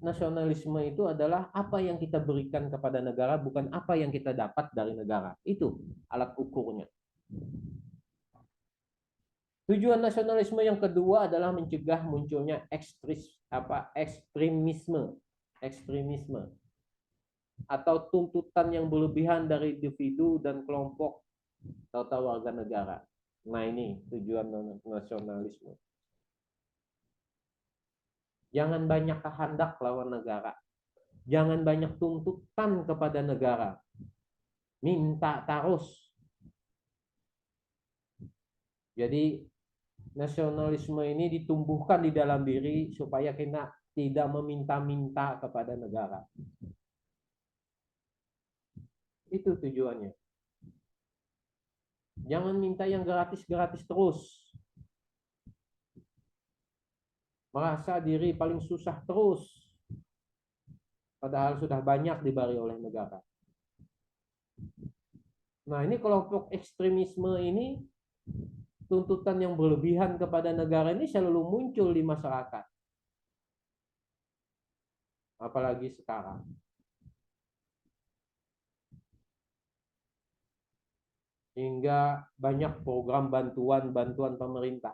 nasionalisme itu adalah apa yang kita berikan kepada negara, bukan apa yang kita dapat dari negara. Itu alat ukurnya. Tujuan nasionalisme yang kedua adalah mencegah munculnya ekstremisme atau tuntutan yang berlebihan dari individu dan kelompok atau warga negara. Nah ini tujuan nasionalisme. Jangan banyak kehendak lawan negara. Jangan banyak tuntutan kepada negara. Minta terus. Jadi nasionalisme ini ditumbuhkan di dalam diri supaya kita tidak meminta-minta kepada negara. Itu tujuannya. Jangan minta yang gratis-gratis terus. Merasa diri paling susah terus. Padahal sudah banyak diberi oleh negara. Nah ini kelompok ekstremisme ini, tuntutan yang berlebihan kepada negara ini selalu muncul di masyarakat. Apalagi sekarang. Hingga banyak program bantuan pemerintah.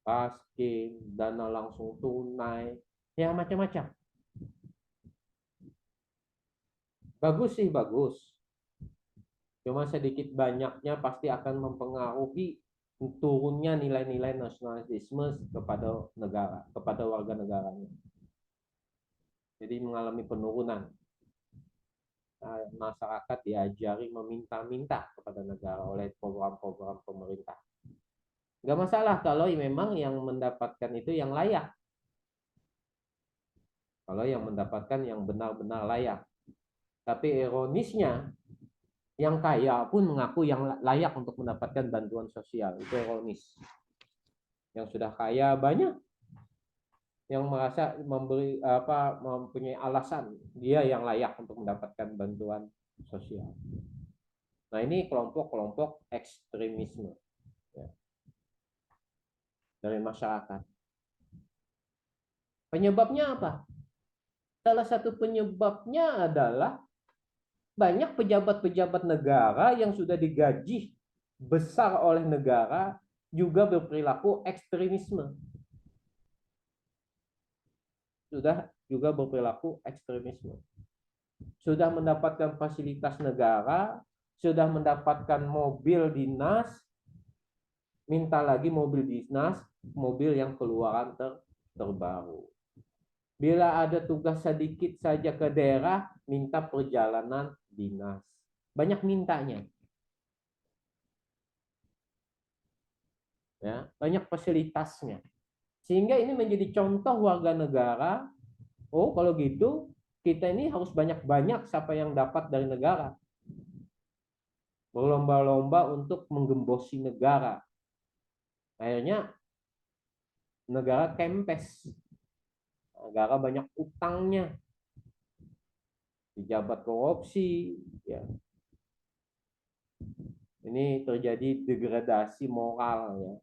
Paskin, dana langsung tunai, ya macam-macam. Bagus sih, bagus. Cuma sedikit banyaknya pasti akan mempengaruhi turunnya nilai-nilai nasionalisme kepada negara, kepada warga negaranya. Jadi mengalami penurunan. Masyarakat diajari meminta-minta kepada negara oleh program-program pemerintah. Gak masalah kalau memang yang mendapatkan itu yang layak. Kalau yang mendapatkan yang benar-benar layak. Tapi ironisnya, yang kaya pun mengaku yang layak untuk mendapatkan bantuan sosial. Itu ironis. Yang sudah kaya banyak yang merasa mempunyai alasan dia yang layak untuk mendapatkan bantuan sosial. Nah ini kelompok-kelompok ekstremisme ya, dari masyarakat. Penyebabnya apa? Salah satu penyebabnya adalah banyak pejabat-pejabat negara yang sudah digaji besar oleh negara juga berperilaku ekstremisme. Sudah juga berperilaku ekstremisme. Sudah mendapatkan fasilitas negara, sudah mendapatkan mobil dinas, minta lagi mobil dinas, mobil yang keluaran terbaru. Bila ada tugas sedikit saja ke daerah, minta perjalanan dinas. Banyak mintanya. Ya, banyak fasilitasnya. Sehingga ini menjadi contoh warga negara. Oh, kalau gitu kita ini harus banyak-banyak siapa yang dapat dari negara. Berlomba-lomba untuk menggembosi negara. Akhirnya negara kempes. Negara banyak utangnya. Pejabat korupsi. Ya. Ini terjadi degradasi moral ya.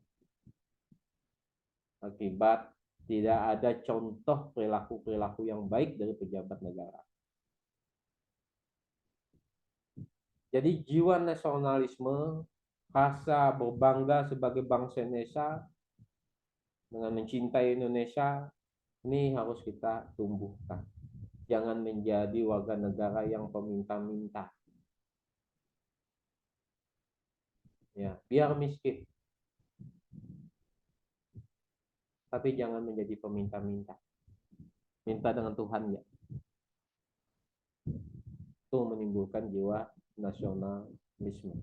Akibat tidak ada contoh perilaku-perilaku yang baik dari pejabat negara. Jadi jiwa nasionalisme, rasa berbangga sebagai bangsa Indonesia, dengan mencintai Indonesia, Ini harus kita tumbuhkan. Jangan menjadi warga negara yang peminta-minta. Ya, biar miskin, tapi jangan menjadi peminta-minta. Minta dengan Tuhan ya. Itu menimbulkan jiwa nasionalisme.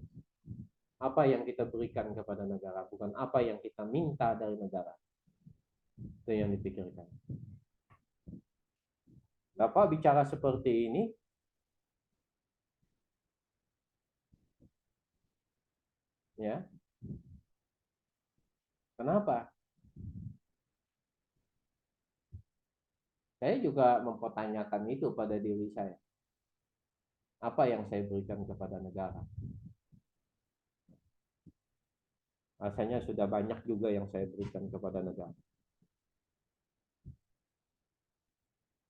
Apa yang kita berikan kepada negara, bukan apa yang kita minta dari negara. Itu yang dipikirkan. Bapak bicara seperti ini, ya. Kenapa? Saya juga mempertanyakan itu pada diri saya. Apa yang saya berikan kepada negara? Rasanya sudah banyak juga yang saya berikan kepada negara.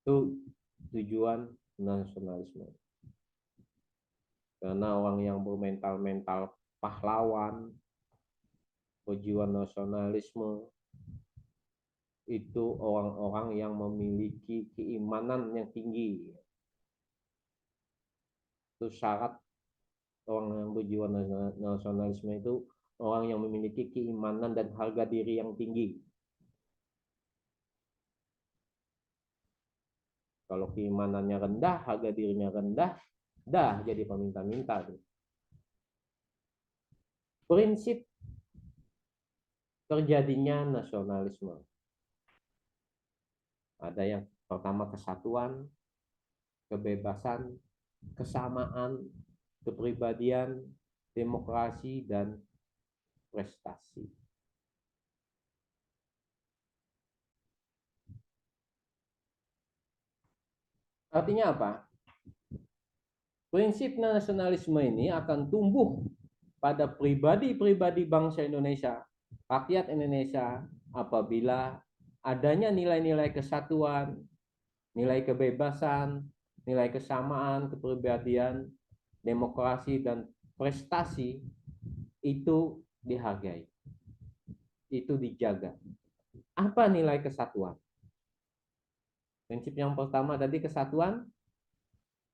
Itu tujuan nasionalisme. Karena orang yang bermental-mental pahlawan, berjiwa nasionalisme, itu orang-orang yang memiliki keimanan yang tinggi. Itu syarat orang yang berjiwa nasionalisme itu orang yang memiliki keimanan dan harga diri yang tinggi. Kalau keimanannya rendah, harga dirinya rendah, dah jadi peminta-minta. Prinsip terjadinya nasionalisme. Ada yang pertama kesatuan, kebebasan, kesamaan, kepribadian, demokrasi, dan prestasi. Artinya apa? Prinsip nasionalisme ini akan tumbuh pada pribadi-pribadi bangsa Indonesia, rakyat Indonesia, apabila adanya nilai-nilai kesatuan, nilai kebebasan, nilai kesamaan, kepribadian, demokrasi, dan prestasi itu dihargai, itu dijaga. Apa nilai kesatuan? Prinsip yang pertama tadi kesatuan.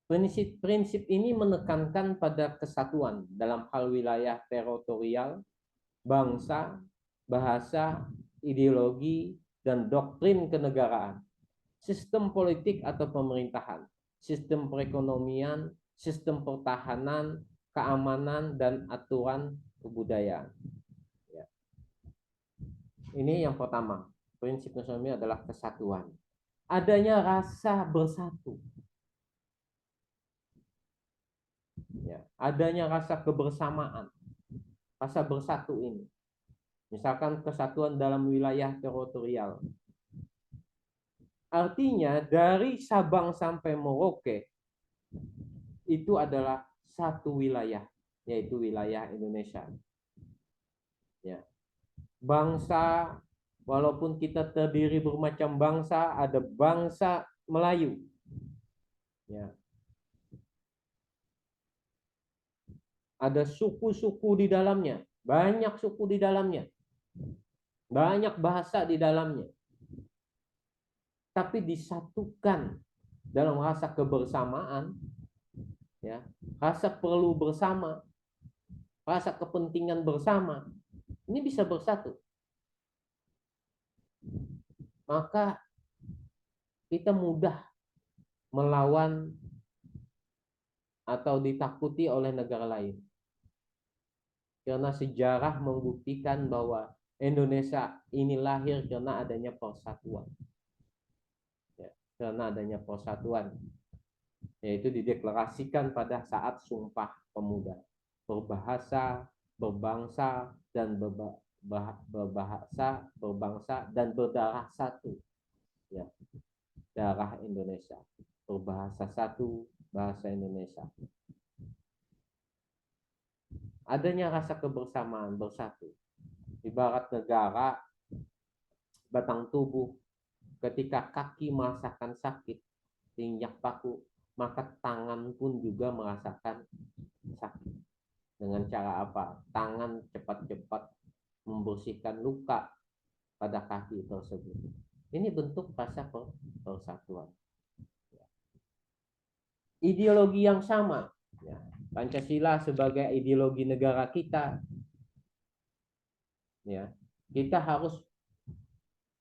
Prinsip ini menekankan pada kesatuan dalam hal wilayah teritorial, bangsa, bahasa, ideologi, dan doktrin kenegaraan, sistem politik atau pemerintahan, sistem perekonomian, sistem pertahanan, keamanan, dan aturan kebudayaan. Ya. Ini yang pertama. Prinsip nasionalisme adalah kesatuan. Adanya rasa bersatu. Ya. Adanya rasa kebersamaan. Rasa bersatu ini. Misalkan kesatuan dalam wilayah teritorial. Artinya dari Sabang sampai Merauke itu adalah satu wilayah, yaitu wilayah Indonesia. Ya. Bangsa, walaupun kita terdiri bermacam bangsa, ada bangsa Melayu. Ya. Ada suku-suku di dalamnya, banyak suku di dalamnya, banyak bahasa di dalamnya. Tapi disatukan dalam rasa kebersamaan, ya, rasa perlu bersama, rasa kepentingan bersama, ini bisa bersatu. Maka kita mudah melawan atau ditakuti oleh negara lain. Karena sejarah membuktikan bahwa Indonesia ini lahir karena adanya persatuan. Ya, karena adanya persatuan. Yaitu dideklarasikan pada saat Sumpah Pemuda. Berbahasa, berbangsa, dan berbahasa, berbangsa, dan berdarah satu. Ya, darah Indonesia. Berbahasa satu, bahasa Indonesia. Adanya rasa kebersamaan, bersatu. Ibarat negara, batang tubuh, ketika kaki merasakan sakit, injak paku, maka tangan pun juga merasakan sakit. Dengan cara apa? Tangan cepat-cepat membersihkan luka pada kaki tersebut. Ini bentuk rasa persatuan. Ideologi yang sama, ya. Pancasila sebagai ideologi negara kita, ya, kita harus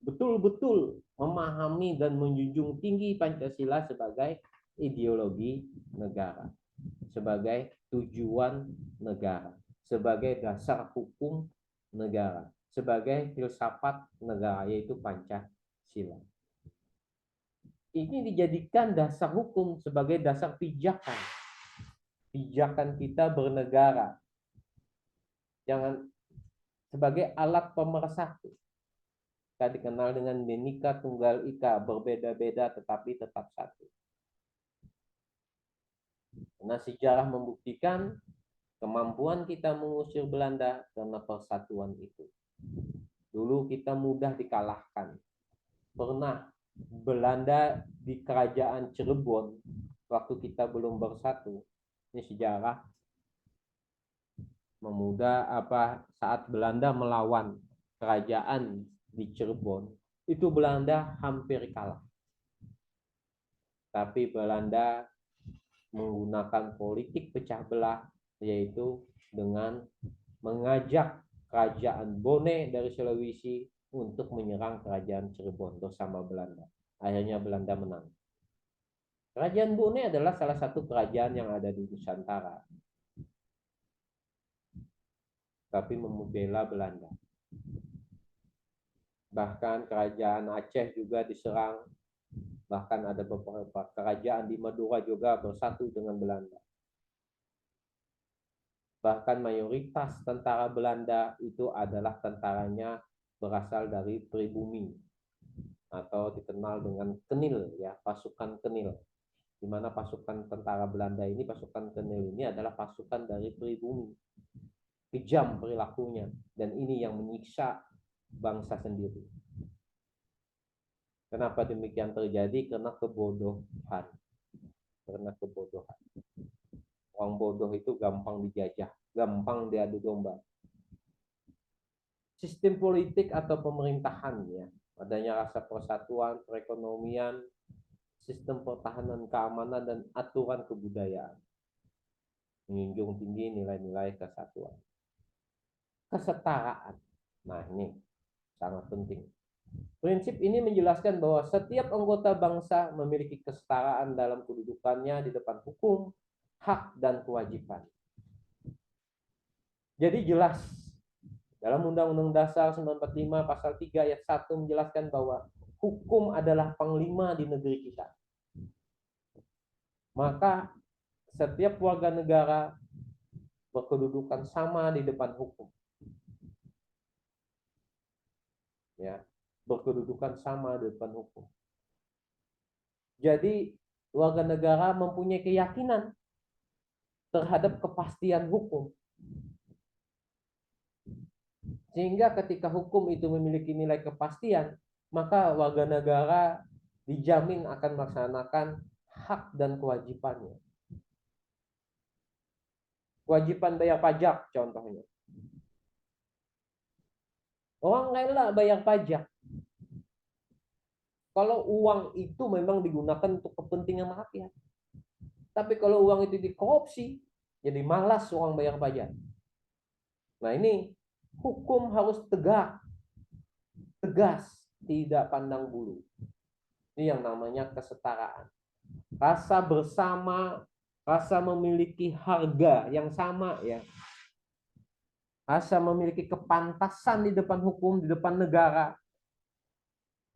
betul-betul memahami dan menjunjung tinggi Pancasila sebagai ideologi negara, sebagai tujuan negara, sebagai dasar hukum negara, sebagai filsafat negara, yaitu Pancasila. Ini dijadikan dasar hukum sebagai dasar pijakan kita bernegara, jangan sebagai alat pemersatu. Kita dikenal dengan Bhinneka Tunggal Ika, berbeda-beda tetapi tetap satu. Karena sejarah membuktikan kemampuan kita mengusir Belanda karena persatuan itu. Dulu kita mudah dikalahkan. Pernah Belanda di kerajaan Cirebon waktu kita belum bersatu. Ini sejarah saat Belanda melawan kerajaan di Cirebon, itu Belanda hampir kalah. Tapi Belanda menggunakan politik pecah belah, yaitu dengan mengajak kerajaan Bone dari Sulawesi untuk menyerang kerajaan Cirebon bersama Belanda. Akhirnya Belanda menang. Kerajaan Bone adalah salah satu kerajaan yang ada di Nusantara, tapi membela Belanda. Bahkan kerajaan Aceh juga diserang. Bahkan ada beberapa kerajaan di Madura juga bersatu dengan Belanda. Bahkan mayoritas tentara Belanda itu adalah tentaranya berasal dari pribumi atau dikenal dengan Kenil, ya, pasukan Kenil. Di mana pasukan tentara Belanda ini, pasukan Kenil ini adalah pasukan dari pribumi. Kejam perilakunya, dan ini yang menyiksa bangsa sendiri. Kenapa demikian terjadi? Karena kebodohan. Karena kebodohan. Orang bodoh itu gampang dijajah, gampang diadu domba. Sistem politik atau pemerintahan, ya, adanya rasa persatuan, perekonomian, sistem pertahanan keamanan, dan aturan kebudayaan. Menjunjung tinggi nilai-nilai kesatuan. Kesetaraan. Nah, ini sangat penting. Prinsip ini menjelaskan bahwa setiap anggota bangsa memiliki kesetaraan dalam kedudukannya di depan hukum, hak, dan kewajiban. Jadi jelas dalam Undang-Undang Dasar 1945 pasal 3 ayat 1 menjelaskan bahwa hukum adalah panglima di negeri kita. Maka setiap warga negara berkedudukan sama di depan hukum. Ya, berkedudukan sama di depan hukum. Jadi warga negara mempunyai keyakinan terhadap kepastian hukum. Sehingga ketika hukum itu memiliki nilai kepastian, maka warga negara dijamin akan melaksanakan hak dan kewajibannya. Kewajiban bayar pajak contohnya. Orang rela bayar pajak kalau uang itu memang digunakan untuk kepentingan rakyat. Tapi kalau uang itu dikorupsi, jadi malas orang bayar pajak. Nah, ini hukum harus tegak, tegas, tidak pandang bulu. Ini yang namanya kesetaraan. Rasa bersama, rasa memiliki harga yang sama, ya. Rasa memiliki kepantasan di depan hukum, di depan negara.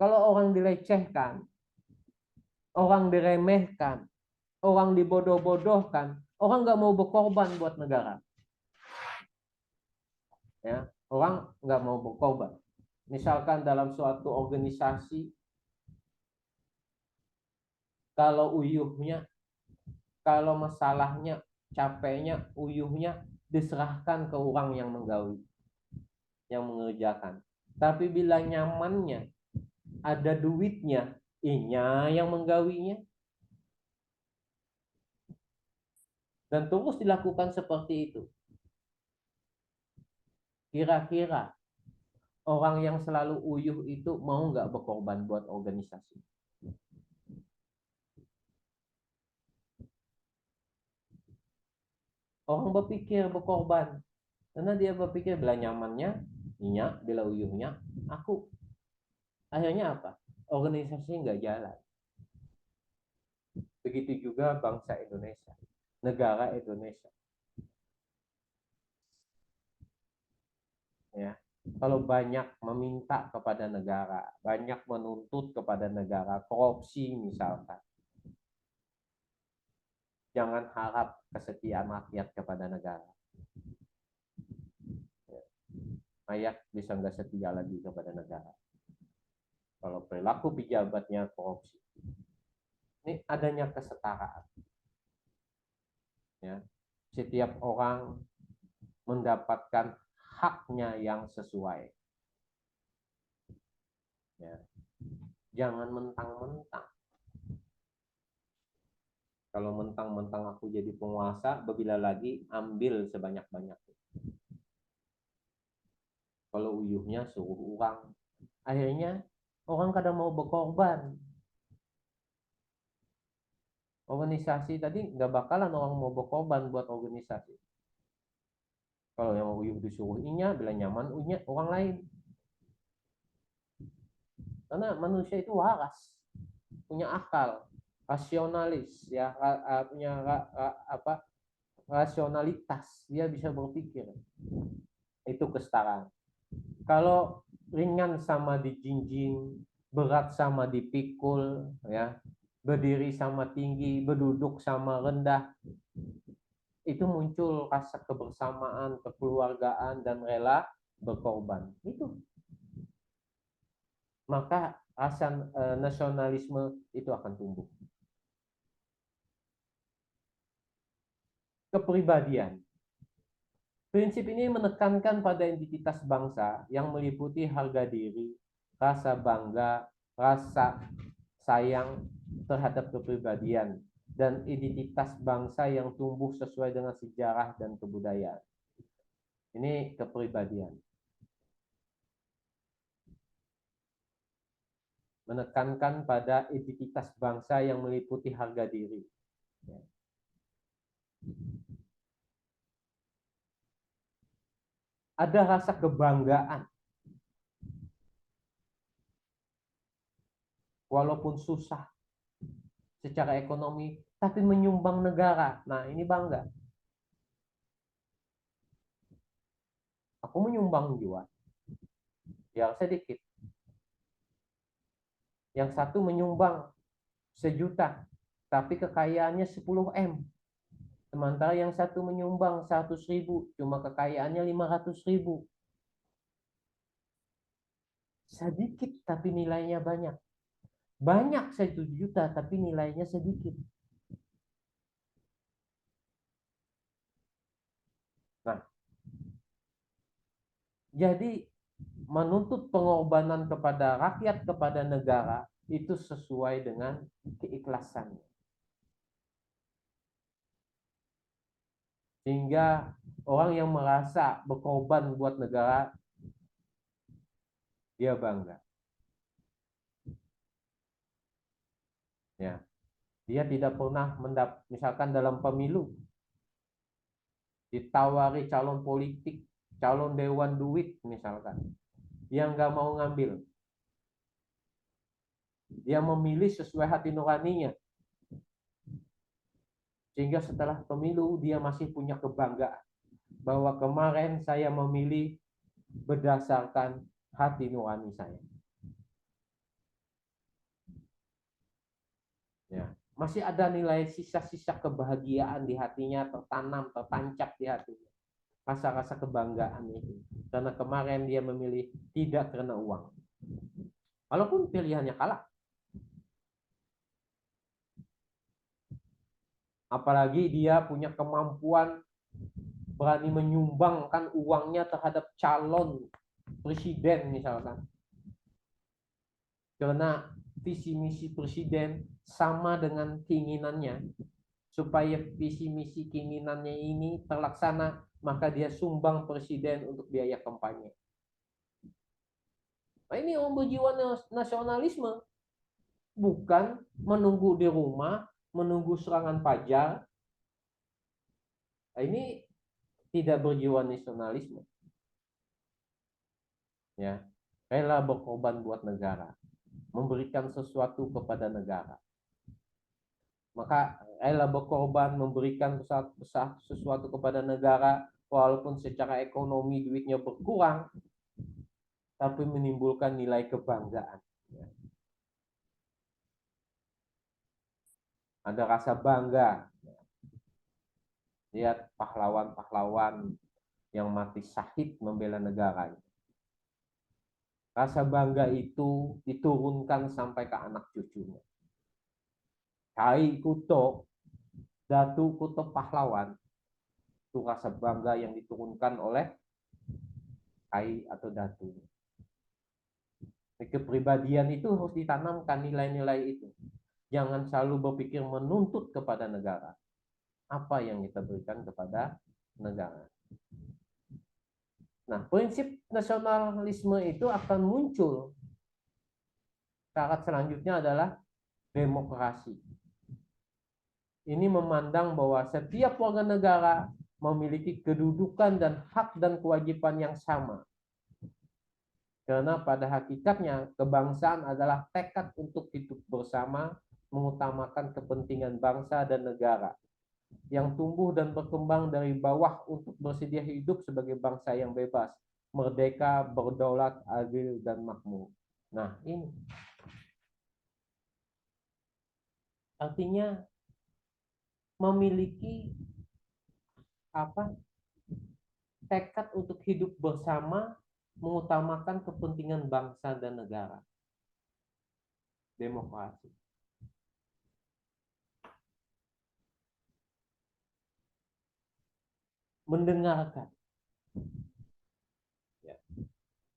Kalau orang dilecehkan, orang diremehkan, orang dibodoh-bodohkan, orang nggak mau berkorban buat negara. Ya, orang nggak mau berkorban. Misalkan dalam suatu organisasi, kalau uyuhnya, kalau masalahnya, capeknya, uyuhnya diserahkan ke orang yang menggawi, yang mengerjakan. Tapi bila nyamannya, ada duitnya, inya yang menggawinya. Dan terus dilakukan seperti itu. Kira-kira orang yang selalu uyuh itu mau nggak berkorban buat organisasi? Orang berpikir berkorban karena dia berpikir bila nyamannya, minyak, bila uyuhnya, aku. Akhirnya apa? Organisasi nggak jalan. Begitu juga bangsa Indonesia, negara Indonesia. Ya, kalau banyak meminta kepada negara, banyak menuntut kepada negara, korupsi misalkan, jangan harap kesetiaan rakyat kepada negara. Rakyat bisa nggak setia lagi kepada negara kalau perilaku pejabatnya korupsi. Ini adanya kesetaraan. Ya, setiap orang mendapatkan haknya yang sesuai. Ya, jangan mentang-mentang. Kalau mentang-mentang aku jadi penguasa, bila lagi ambil sebanyak-banyaknya. Kalau uyuhnya suruh orang, akhirnya orang kadang mau berkorban. Organisasi tadi nggak bakalan orang mau berkorban buat organisasi. Kalau yang mau uyuh disuruh inya, bila nyaman uyuhnya orang lain. Karena manusia itu waras, punya akal, rasionalis, ya, punya apa, rasionalitas, dia bisa berpikir. Itu kesetaraan. Kalau ringan sama dijinjing, berat sama dipikul, ya, berdiri sama tinggi, berduduk sama rendah, itu muncul rasa kebersamaan, kekeluargaan, dan rela berkorban. Itu. Maka rasa nasionalisme itu akan tumbuh. Kepribadian. Prinsip ini menekankan pada identitas bangsa yang meliputi harga diri, rasa bangga, rasa sayang terhadap kepribadian, dan identitas bangsa yang tumbuh sesuai dengan sejarah dan kebudayaan. Ini kepribadian. Menekankan pada identitas bangsa yang meliputi harga diri. Ada rasa kebanggaan. Walaupun susah secara ekonomi, tapi menyumbang negara. Nah, ini bangga. Aku menyumbang jiwa. Ya sedikit. Yang satu menyumbang 1 juta, tapi kekayaannya 10 M. Sementara yang satu menyumbang 100.000, cuma kekayaannya 500.000. Sedikit tapi nilainya banyak. Banyak 1 juta tapi nilainya sedikit. Nah, jadi menuntut pengorbanan kepada rakyat, kepada negara, itu sesuai dengan keikhlasannya. Sehingga orang yang merasa berkorban buat negara, dia bangga. Ya, dia tidak pernah misalkan dalam pemilu ditawari calon politik, calon dewan duit misalkan, dia nggak mau ngambil. Dia memilih sesuai hati nuraninya. Sehingga setelah pemilu dia masih punya kebanggaan bahwa kemarin saya memilih berdasarkan hati nurani saya. Ya, masih ada nilai sisa-sisa kebahagiaan di hatinya, tertanam, tertancap di hatinya. Rasa-rasa kebanggaan itu. Karena kemarin dia memilih tidak karena uang. Walaupun pilihannya kalah. Apalagi dia punya kemampuan berani menyumbangkan uangnya terhadap calon presiden misalkan. Karena visi misi presiden sama dengan keinginannya. Supaya visi misi keinginannya ini terlaksana, maka dia sumbang presiden untuk biaya kampanye. Nah, ini orang berjiwa nasionalisme, bukan menunggu di rumah, menunggu serangan fajar. Nah, ini tidak berjiwa nasionalisme, ya. Rela berkorban buat negara, memberikan sesuatu kepada negara. Maka rela berkorban memberikan sesuatu kepada negara, walaupun secara ekonomi duitnya berkurang, tapi menimbulkan nilai kebanggaan. Ada rasa bangga lihat pahlawan-pahlawan yang mati syahid membela negara. Rasa bangga itu diturunkan sampai ke anak cucunya. Cai Kuto, Datu Kuto pahlawan, itu rasa bangga yang diturunkan oleh Cai atau Datu. Kepribadian itu harus ditanamkan nilai-nilai itu. Jangan selalu berpikir menuntut kepada negara. Apa yang kita berikan kepada negara. Nah, prinsip nasionalisme itu akan muncul. Syarat selanjutnya adalah demokrasi. Ini memandang bahwa setiap warga negara memiliki kedudukan dan hak dan kewajiban yang sama. Karena pada hakikatnya kebangsaan adalah tekad untuk hidup bersama, mengutamakan kepentingan bangsa dan negara yang tumbuh dan berkembang dari bawah untuk bersedia hidup sebagai bangsa yang bebas, merdeka, berdaulat, adil, dan makmur. Nah, ini artinya memiliki apa? Tekad untuk hidup bersama, mengutamakan kepentingan bangsa dan negara. Demokrasi. Mendengarkan. Ya.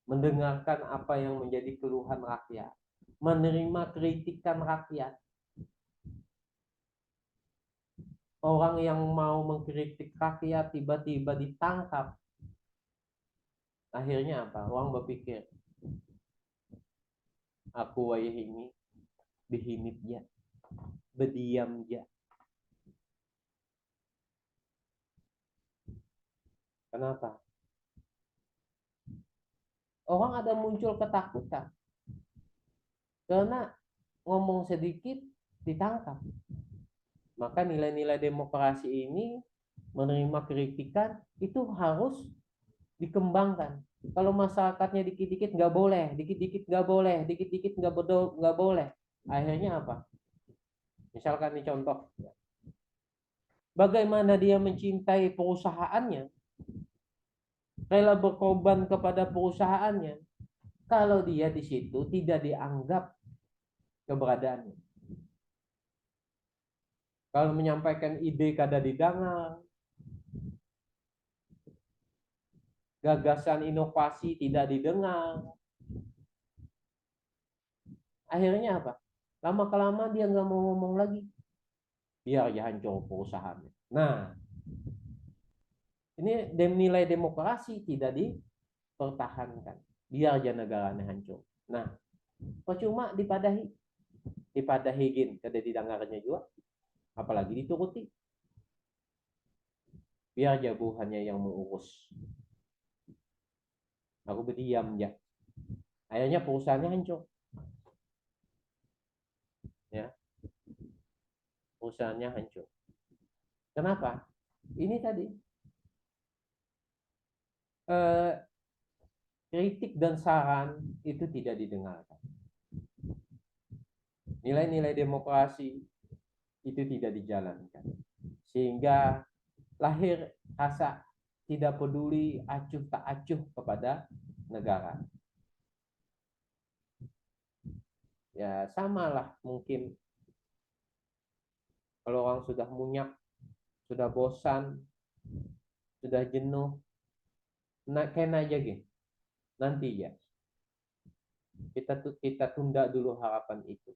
Mendengarkan apa yang menjadi keluhan rakyat. Menerima kritikan rakyat. Orang yang mau mengkritik rakyat tiba-tiba ditangkap. Akhirnya apa? Orang berpikir, aku wayah ini dihinit ya, berdiam ya. Kenapa? Orang ada muncul ketakutan. Karena ngomong sedikit ditangkap. Maka nilai-nilai demokrasi ini menerima kritikan itu harus dikembangkan. Kalau masyarakatnya dikit-dikit nggak boleh, dikit-dikit nggak boleh, dikit-dikit nggak boleh. Akhirnya apa? Misalkan ini contoh, bagaimana dia mencintai perusahaannya, rela berkorban kepada perusahaannya, kalau dia di situ tidak dianggap keberadaannya. Kalau menyampaikan ide kada didengar, gagasan inovasi tidak didengar, akhirnya apa? Lama-kelamaan dia nggak mau ngomong lagi, biar ya hancur perusahaannya. Nah, ini nilai demokrasi tidak dipertahankan, biar aja negaranya hancur. Nah, percuma dipadahi gin, kada didengarnya juga, apalagi dituruti, biar jagoannya yang mengurus. Aku berdiam ya. Akhirnya perusahaannya hancur. Ya, perusahaannya hancur. Kenapa? Ini tadi kritik dan saran itu tidak didengarkan. Nilai-nilai demokrasi itu tidak dijalankan. Sehingga lahir rasa tidak peduli, acuh tak acuh kepada negara. Ya samalah mungkin kalau orang sudah munyak, sudah bosan, sudah jenuh, kena aja gitu. Nanti ya kita tunda dulu harapan itu,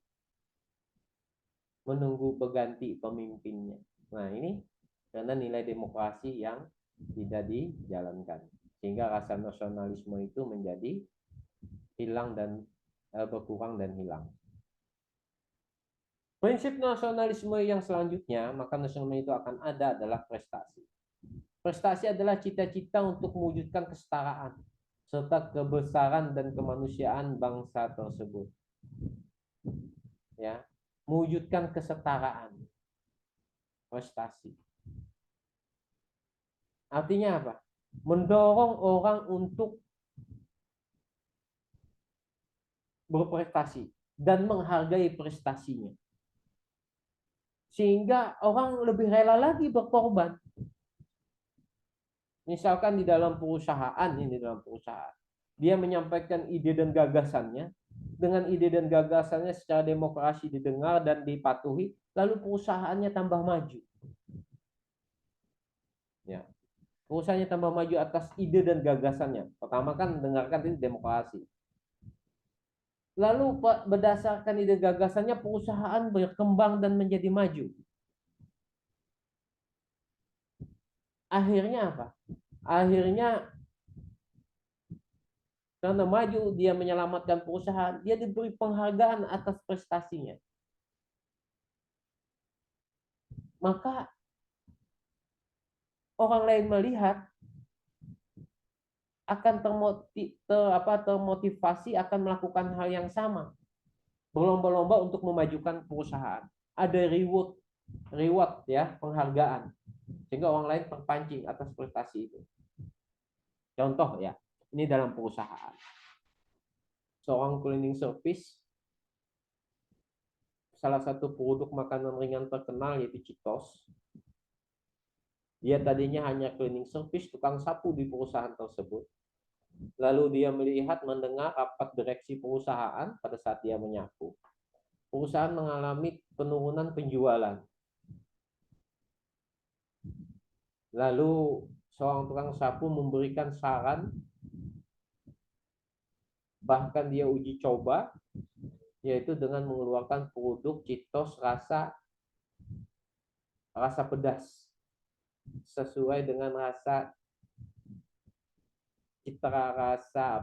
menunggu berganti pemimpinnya. Nah ini karena nilai demokrasi yang tidak dijalankan, sehingga rasa nasionalisme itu menjadi hilang dan berkurang dan hilang. Prinsip nasionalisme yang selanjutnya, maka nasionalisme itu akan ada adalah prestasi. Prestasi adalah cita-cita untuk mewujudkan kesetaraan serta kebesaran dan kemanusiaan bangsa tersebut. Ya, mewujudkan kesetaraan. Prestasi. Artinya apa? Mendorong orang untuk berprestasi dan menghargai prestasinya. Sehingga orang lebih rela lagi berkorban. Misalkan di dalam perusahaan, dia menyampaikan ide dan gagasannya, dengan ide dan gagasannya secara demokrasi didengar dan dipatuhi, lalu perusahaannya tambah maju. Ya. Perusahaannya tambah maju atas ide dan gagasannya. Pertama kan dengarkan ini demokrasi. Lalu berdasarkan ide gagasannya perusahaan berkembang dan menjadi maju. Akhirnya apa? Akhirnya karena maju dia menyelamatkan perusahaan, dia diberi penghargaan atas prestasinya. Maka orang lain melihat akan termotivasi akan melakukan hal yang sama. Berlomba-lomba untuk memajukan perusahaan. Ada reward ya, penghargaan. Sehingga orang lain terpancing atas prestasi itu. Contoh ya, ini dalam perusahaan. Seorang cleaning service, salah satu produk makanan ringan terkenal yaitu Cheetos. Dia tadinya hanya cleaning service, tukang sapu di perusahaan tersebut. Lalu dia mendengar rapat direksi perusahaan pada saat dia menyapu. Perusahaan mengalami penurunan penjualan. Lalu seorang tukang sapu memberikan saran, bahkan dia uji coba, yaitu dengan mengeluarkan produk Cheetos rasa pedas sesuai dengan citra rasa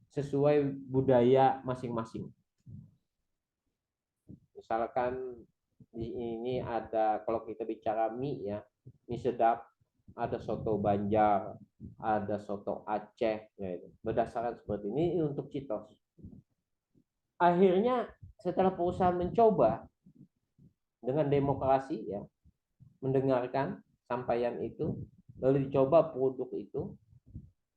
sesuai budaya masing-masing. Misalkan ini ada, kalau kita bicara mie ya, mie sedap, ada soto Banjar, ada soto Aceh, ya itu. Berdasarkan seperti ini untuk Cheetos. Akhirnya setelah perusahaan mencoba dengan demokrasi ya, mendengarkan sampaian itu, lalu dicoba produk itu,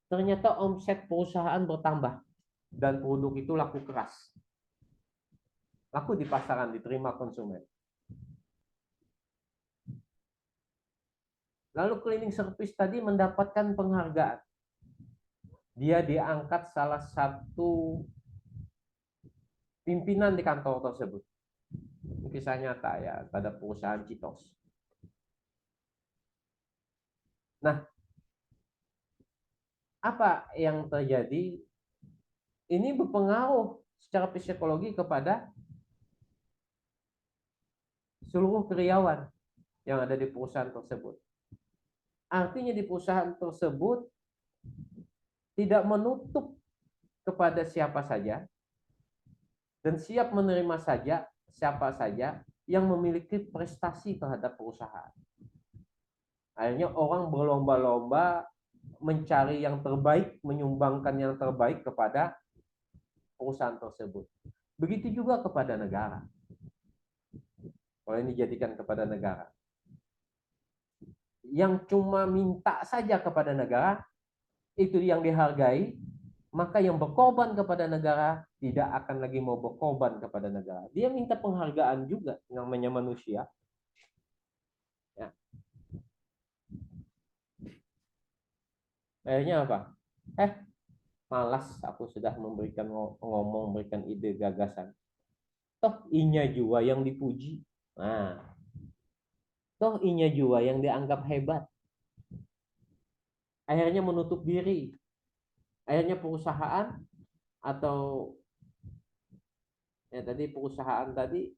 ternyata omset perusahaan bertambah dan produk itu laku keras. Laku di pasaran, diterima konsumen. Lalu cleaning service tadi mendapatkan penghargaan. Dia diangkat salah satu pimpinan di kantor tersebut. Kisah nyata ya pada perusahaan Cheetos. Nah, apa yang terjadi? Ini berpengaruh secara psikologi kepada seluruh karyawan yang ada di perusahaan tersebut. Artinya di perusahaan tersebut tidak menutup kepada siapa saja dan siap menerima saja siapa saja yang memiliki prestasi terhadap perusahaan. Akhirnya orang berlomba-lomba mencari yang terbaik, menyumbangkan yang terbaik kepada perusahaan tersebut. Begitu juga kepada negara. Kalau ini dijadikan kepada negara. Yang cuma minta saja kepada negara, itu yang dihargai, maka yang berkorban kepada negara tidak akan lagi mau berkorban kepada negara. Dia minta penghargaan juga, namanya manusia. Ya. Akhirnya apa? Malas aku sudah memberikan ide gagasan. Toh inya juga yang dipuji. Nah, toh inya juga yang dianggap hebat. Akhirnya menutup diri. Akhirnya perusahaan atau ya tadi perusahaan tadi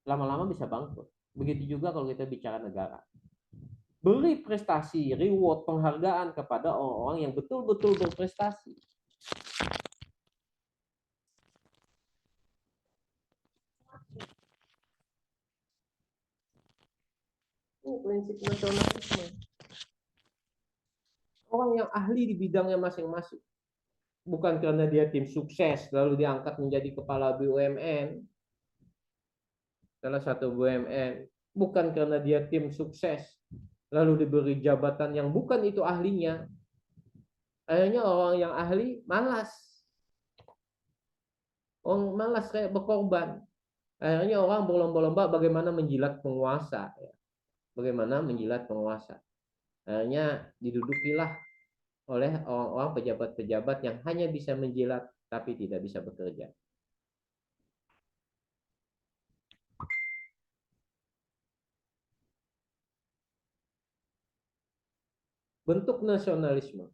lama-lama bisa bangkrut. Begitu juga kalau kita bicara negara. Beri prestasi, reward, penghargaan kepada orang-orang yang betul-betul berprestasi. Ini prinsip nasionalisme. Orang yang ahli di bidangnya masing-masing. Bukan karena dia tim sukses lalu diangkat menjadi kepala BUMN, salah satu BUMN. Bukan karena dia tim sukses lalu diberi jabatan yang bukan itu ahlinya. Akhirnya orang yang ahli malas. Orang malas kayak berkorban. Akhirnya orang berlomba-lomba bagaimana menjilat penguasa. Bagaimana menjilat penguasa. Akhirnya didudukilah oleh orang-orang pejabat-pejabat yang hanya bisa menjilat tapi tidak bisa bekerja. Bentuk nasionalisme.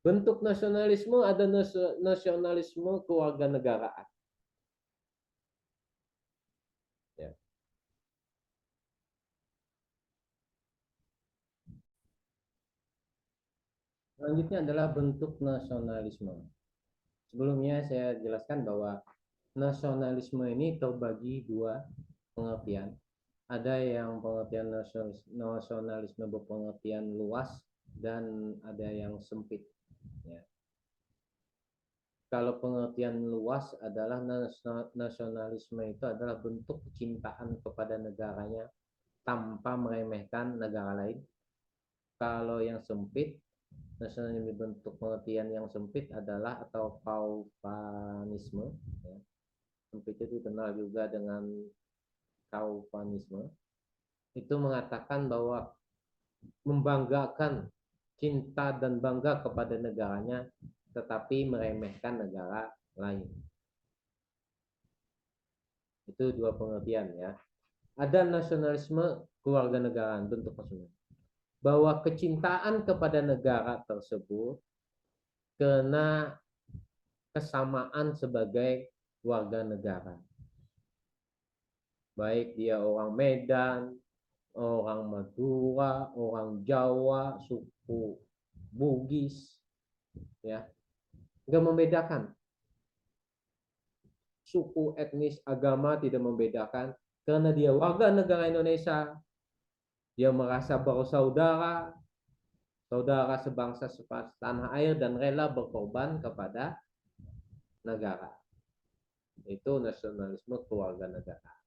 Bentuk nasionalisme ada nasionalisme kewarganegaraan. Ya. Selanjutnya adalah bentuk nasionalisme. Sebelumnya saya jelaskan bahwa nasionalisme ini terbagi dua pengertian. Ada yang pengertian nasionalisme berpengertian luas dan ada yang sempit. Ya. Kalau pengertian luas adalah nasionalisme itu adalah bentuk kecintaan kepada negaranya tanpa meremehkan negara lain. Kalau yang sempit, nasionalisme bentuk pengertian yang sempit adalah atau kaupanisme. Ya. Sempit itu dikenal juga dengan kaupanisme. Itu mengatakan bahwa membanggakan cinta dan bangga kepada negaranya tetapi meremehkan negara lain. Itu dua pengertian ya. Ada nasionalisme kewarganegaraan, bentuk nasional. Bahwa kecintaan kepada negara tersebut karena kesamaan sebagai warga negara. Baik dia orang Medan, orang Madura, orang Jawa, suku Bugis, ya, nggak membedakan. Suku, etnis, agama tidak membedakan. Karena dia warga negara Indonesia, dia merasa bersaudara, saudara sebangsa setanah air dan rela berkorban kepada negara. Itu nasionalisme kewarganegaraan.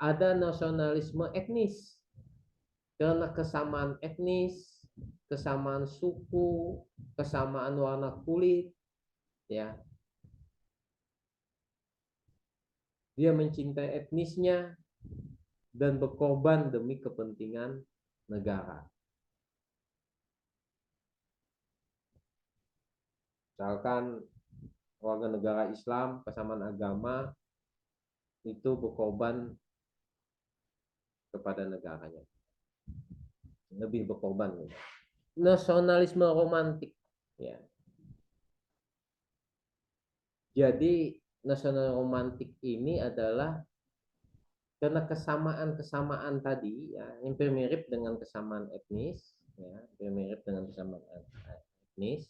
Ada nasionalisme etnis. Karena kesamaan etnis, kesamaan suku, kesamaan warna kulit, ya. Dia mencintai etnisnya dan berkorban demi kepentingan negara. Misalkan warga negara Islam, kesamaan agama, itu berkorban kepada negaranya. Lebih berkorban. Nasionalisme romantik. Ya. Jadi nasional romantik ini adalah karena kesamaan-kesamaan tadi, ya, yang mirip dengan kesamaan etnis, ya, mirip dengan kesamaan etnis,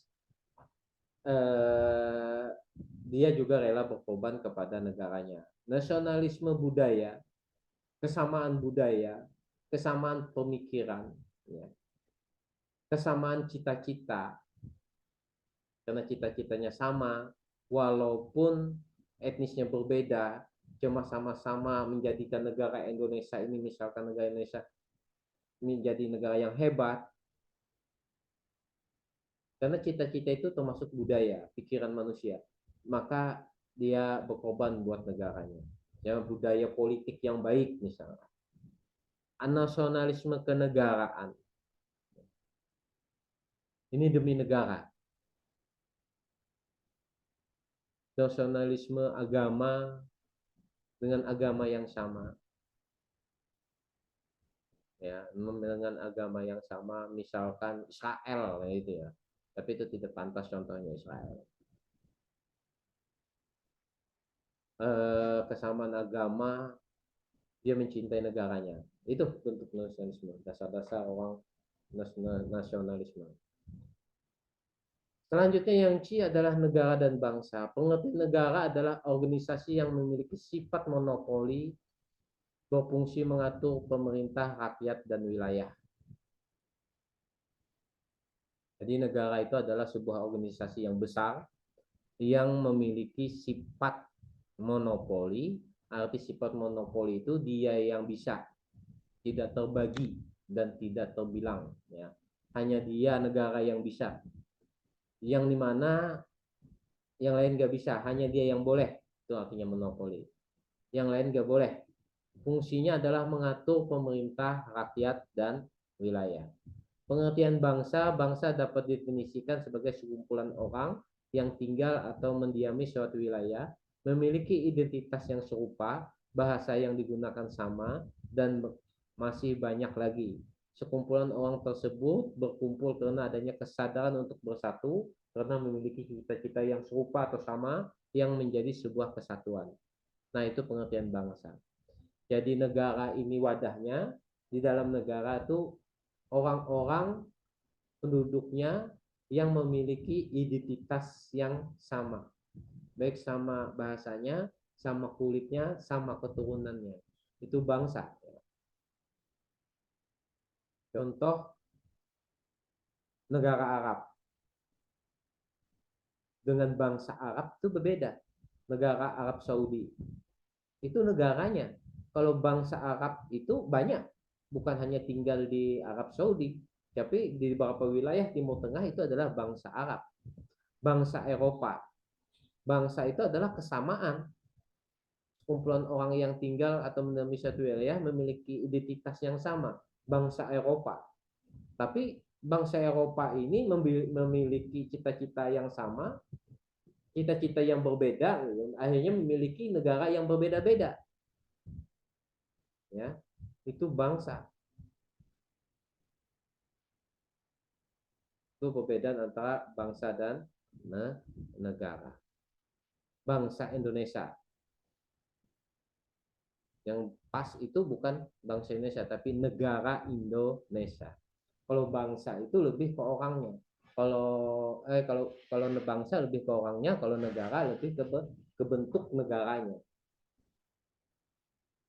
dia juga rela berkorban kepada negaranya. Nasionalisme budaya, kesamaan pemikiran, ya, kesamaan cita-cita, karena cita-citanya sama, walaupun etnisnya berbeda, cuma sama-sama menjadikan negara Indonesia ini, misalkan negara Indonesia menjadi negara yang hebat, karena cita-cita itu termasuk budaya, pikiran manusia, maka dia berkorban buat negaranya. Ya, budaya politik yang baik misalnya. Nasionalisme kenegaraan. Ini demi negara. Nasionalisme agama dengan agama yang sama. Ya, dengan agama yang sama, misalkan Israel gitu ya. Tapi itu tidak pantas contohnya Israel. Kesamaan agama, dia mencintai negaranya. Itu bentuk nasionalisme, dasar-dasar orang nasionalisme. Selanjutnya yang C adalah negara dan bangsa. Pengertian negara adalah organisasi yang memiliki sifat monopoli, berfungsi mengatur pemerintah, rakyat, dan wilayah. Jadi negara itu adalah sebuah organisasi yang besar yang memiliki sifat monopoli. Arti sifat monopoli itu dia yang bisa, tidak terbagi dan tidak terbilang. Ya. Hanya dia negara yang bisa. Yang dimana yang lain nggak bisa, hanya dia yang boleh. Itu artinya monopoli. Yang lain nggak boleh. Fungsinya adalah mengatur pemerintah, rakyat, dan wilayah. Pengertian bangsa, bangsa dapat definisikan sebagai sekumpulan orang yang tinggal atau mendiami suatu wilayah, memiliki identitas yang serupa, bahasa yang digunakan sama, dan masih banyak lagi. Sekumpulan orang tersebut berkumpul karena adanya kesadaran untuk bersatu, karena memiliki cita-cita yang serupa atau sama, yang menjadi sebuah kesatuan. Nah, itu pengertian bangsa. Jadi negara ini wadahnya, di dalam negara itu orang-orang penduduknya yang memiliki identitas yang sama, baik sama bahasanya, sama kulitnya, sama keturunannya. Itu bangsa. Contoh negara Arab dengan bangsa Arab itu berbeda. Negara Arab Saudi itu negaranya. Kalau bangsa Arab itu banyak, bukan hanya tinggal di Arab Saudi, tapi di beberapa wilayah Timur Tengah itu adalah bangsa Arab. Bangsa Eropa, bangsa itu adalah kesamaan. Kumpulan orang yang tinggal atau mendiami satu wilayah memiliki identitas yang sama, bangsa Eropa. Tapi bangsa Eropa ini memiliki cita-cita yang sama, cita-cita yang berbeda, akhirnya memiliki negara yang berbeda-beda. Ya, itu bangsa. Itu perbedaan antara bangsa dan negara. Bangsa Indonesia yang pas itu bukan bangsa Indonesia tapi negara Indonesia. Kalau bangsa itu lebih ke orangnya. Kalau bangsa lebih ke orangnya, kalau negara lebih ke bentuk negaranya.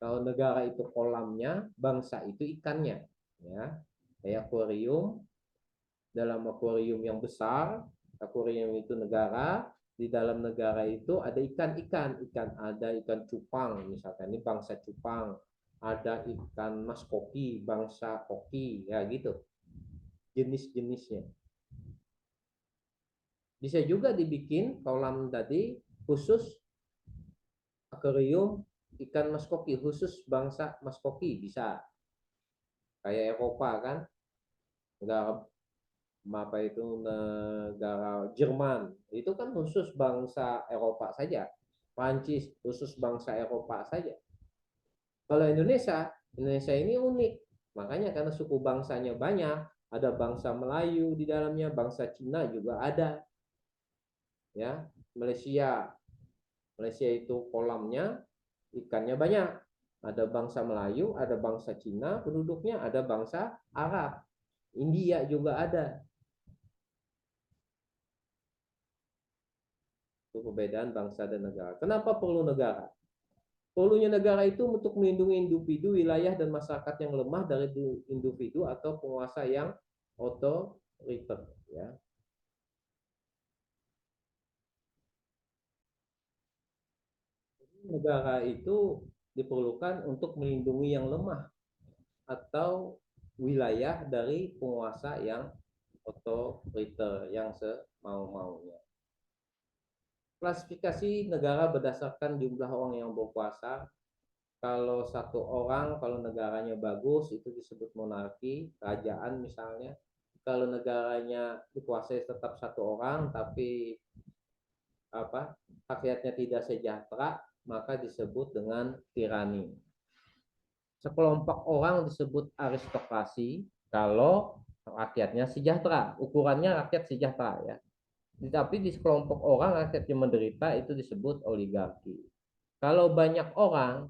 Kalau negara itu kolamnya, bangsa itu ikannya, ya. Kayak akuarium, dalam akuarium yang besar, akuarium itu negara, di dalam negara itu ada ikan-ikan, ada ikan cupang, misalkan ini bangsa cupang, ada ikan mas koki, bangsa koki, ya gitu, jenis-jenisnya. Bisa juga dibikin kolam tadi khusus akuarium ikan mas koki, khusus bangsa mas koki, bisa. Kayak Eropa kan, negara apa itu negara Jerman, itu kan khusus bangsa Eropa saja. Prancis khusus bangsa Eropa saja. Kalau Indonesia ini unik. Makanya karena suku bangsanya banyak, ada bangsa Melayu di dalamnya, bangsa Cina juga ada. Ya, Malaysia. Malaysia itu kolamnya ikannya banyak. Ada bangsa Melayu, ada bangsa Cina, penduduknya ada bangsa Arab. India juga ada. Itu perbedaan bangsa dan negara. Kenapa perlu negara? Perlunya negara itu untuk melindungi individu, wilayah, dan masyarakat yang lemah dari individu atau penguasa yang otoriter. Ya. Negara itu diperlukan untuk melindungi yang lemah atau wilayah dari penguasa yang otoriter, yang semau-maunya. Klasifikasi negara berdasarkan jumlah orang yang berkuasa. Kalau satu orang, kalau negaranya bagus, itu disebut monarki, kerajaan misalnya. Kalau negaranya dikuasai tetap satu orang, tapi rakyatnya tidak sejahtera, maka disebut dengan tirani. Sekelompok orang disebut aristokrasi kalau rakyatnya sejahtera. Ukurannya rakyat sejahtera ya. Tetapi di sekelompok orang rakyat yang menderita itu disebut oligarki. Kalau banyak orang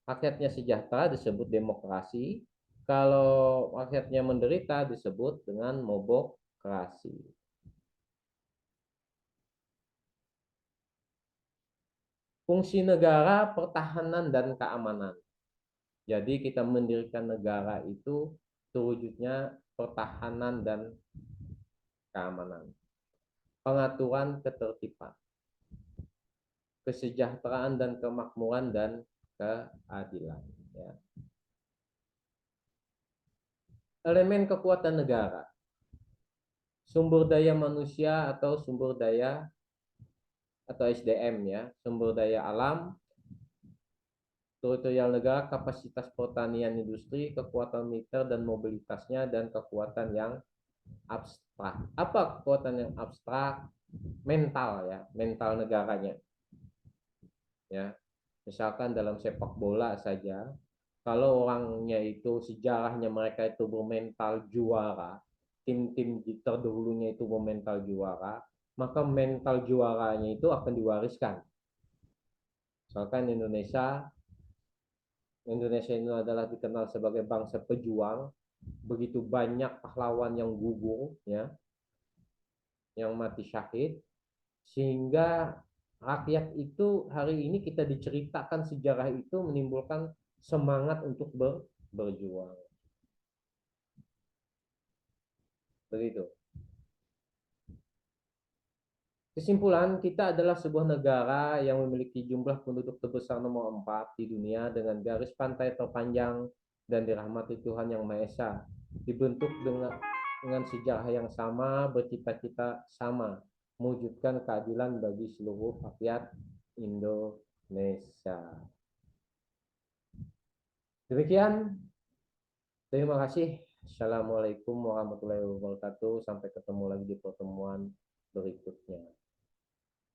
rakyatnya sejahtera disebut demokrasi. Kalau rakyatnya menderita disebut dengan mobokrasi. Fungsi negara pertahanan dan keamanan. Jadi kita mendirikan negara itu terwujudnya pertahanan dan keamanan, pengaturan ketertiban, kesejahteraan dan kemakmuran dan keadilan. Ya. Elemen kekuatan negara, sumber daya manusia atau sumber daya atau SDM ya, sumber daya alam, teritorial negara, kapasitas pertanian industri, kekuatan militer dan mobilitasnya, dan kekuatan yang abstrak. Apa kekuatan yang abstrak? Mental ya, mental negaranya. Ya, misalkan dalam sepak bola saja, kalau orangnya itu sejarahnya mereka itu bermental juara, tim-tim terdahulunya itu bermental juara, maka mental juaranya itu akan diwariskan. Misalkan Indonesia ini adalah dikenal sebagai bangsa pejuang, begitu banyak pahlawan yang gugur ya, yang mati syahid, sehingga rakyat itu hari ini kita diceritakan sejarah itu menimbulkan semangat untuk berjuang. Begitu. Kesimpulan, kita adalah sebuah negara yang memiliki jumlah penduduk terbesar nomor 4 di dunia dengan garis pantai terpanjang dan dirahmati Tuhan Yang Maha Esa. Dibentuk dengan sejarah yang sama, bercita-cita sama, mewujudkan keadilan bagi seluruh rakyat Indonesia. Demikian, terima kasih. Assalamualaikum warahmatullahi wabarakatuh. Sampai ketemu lagi di pertemuan berikutnya.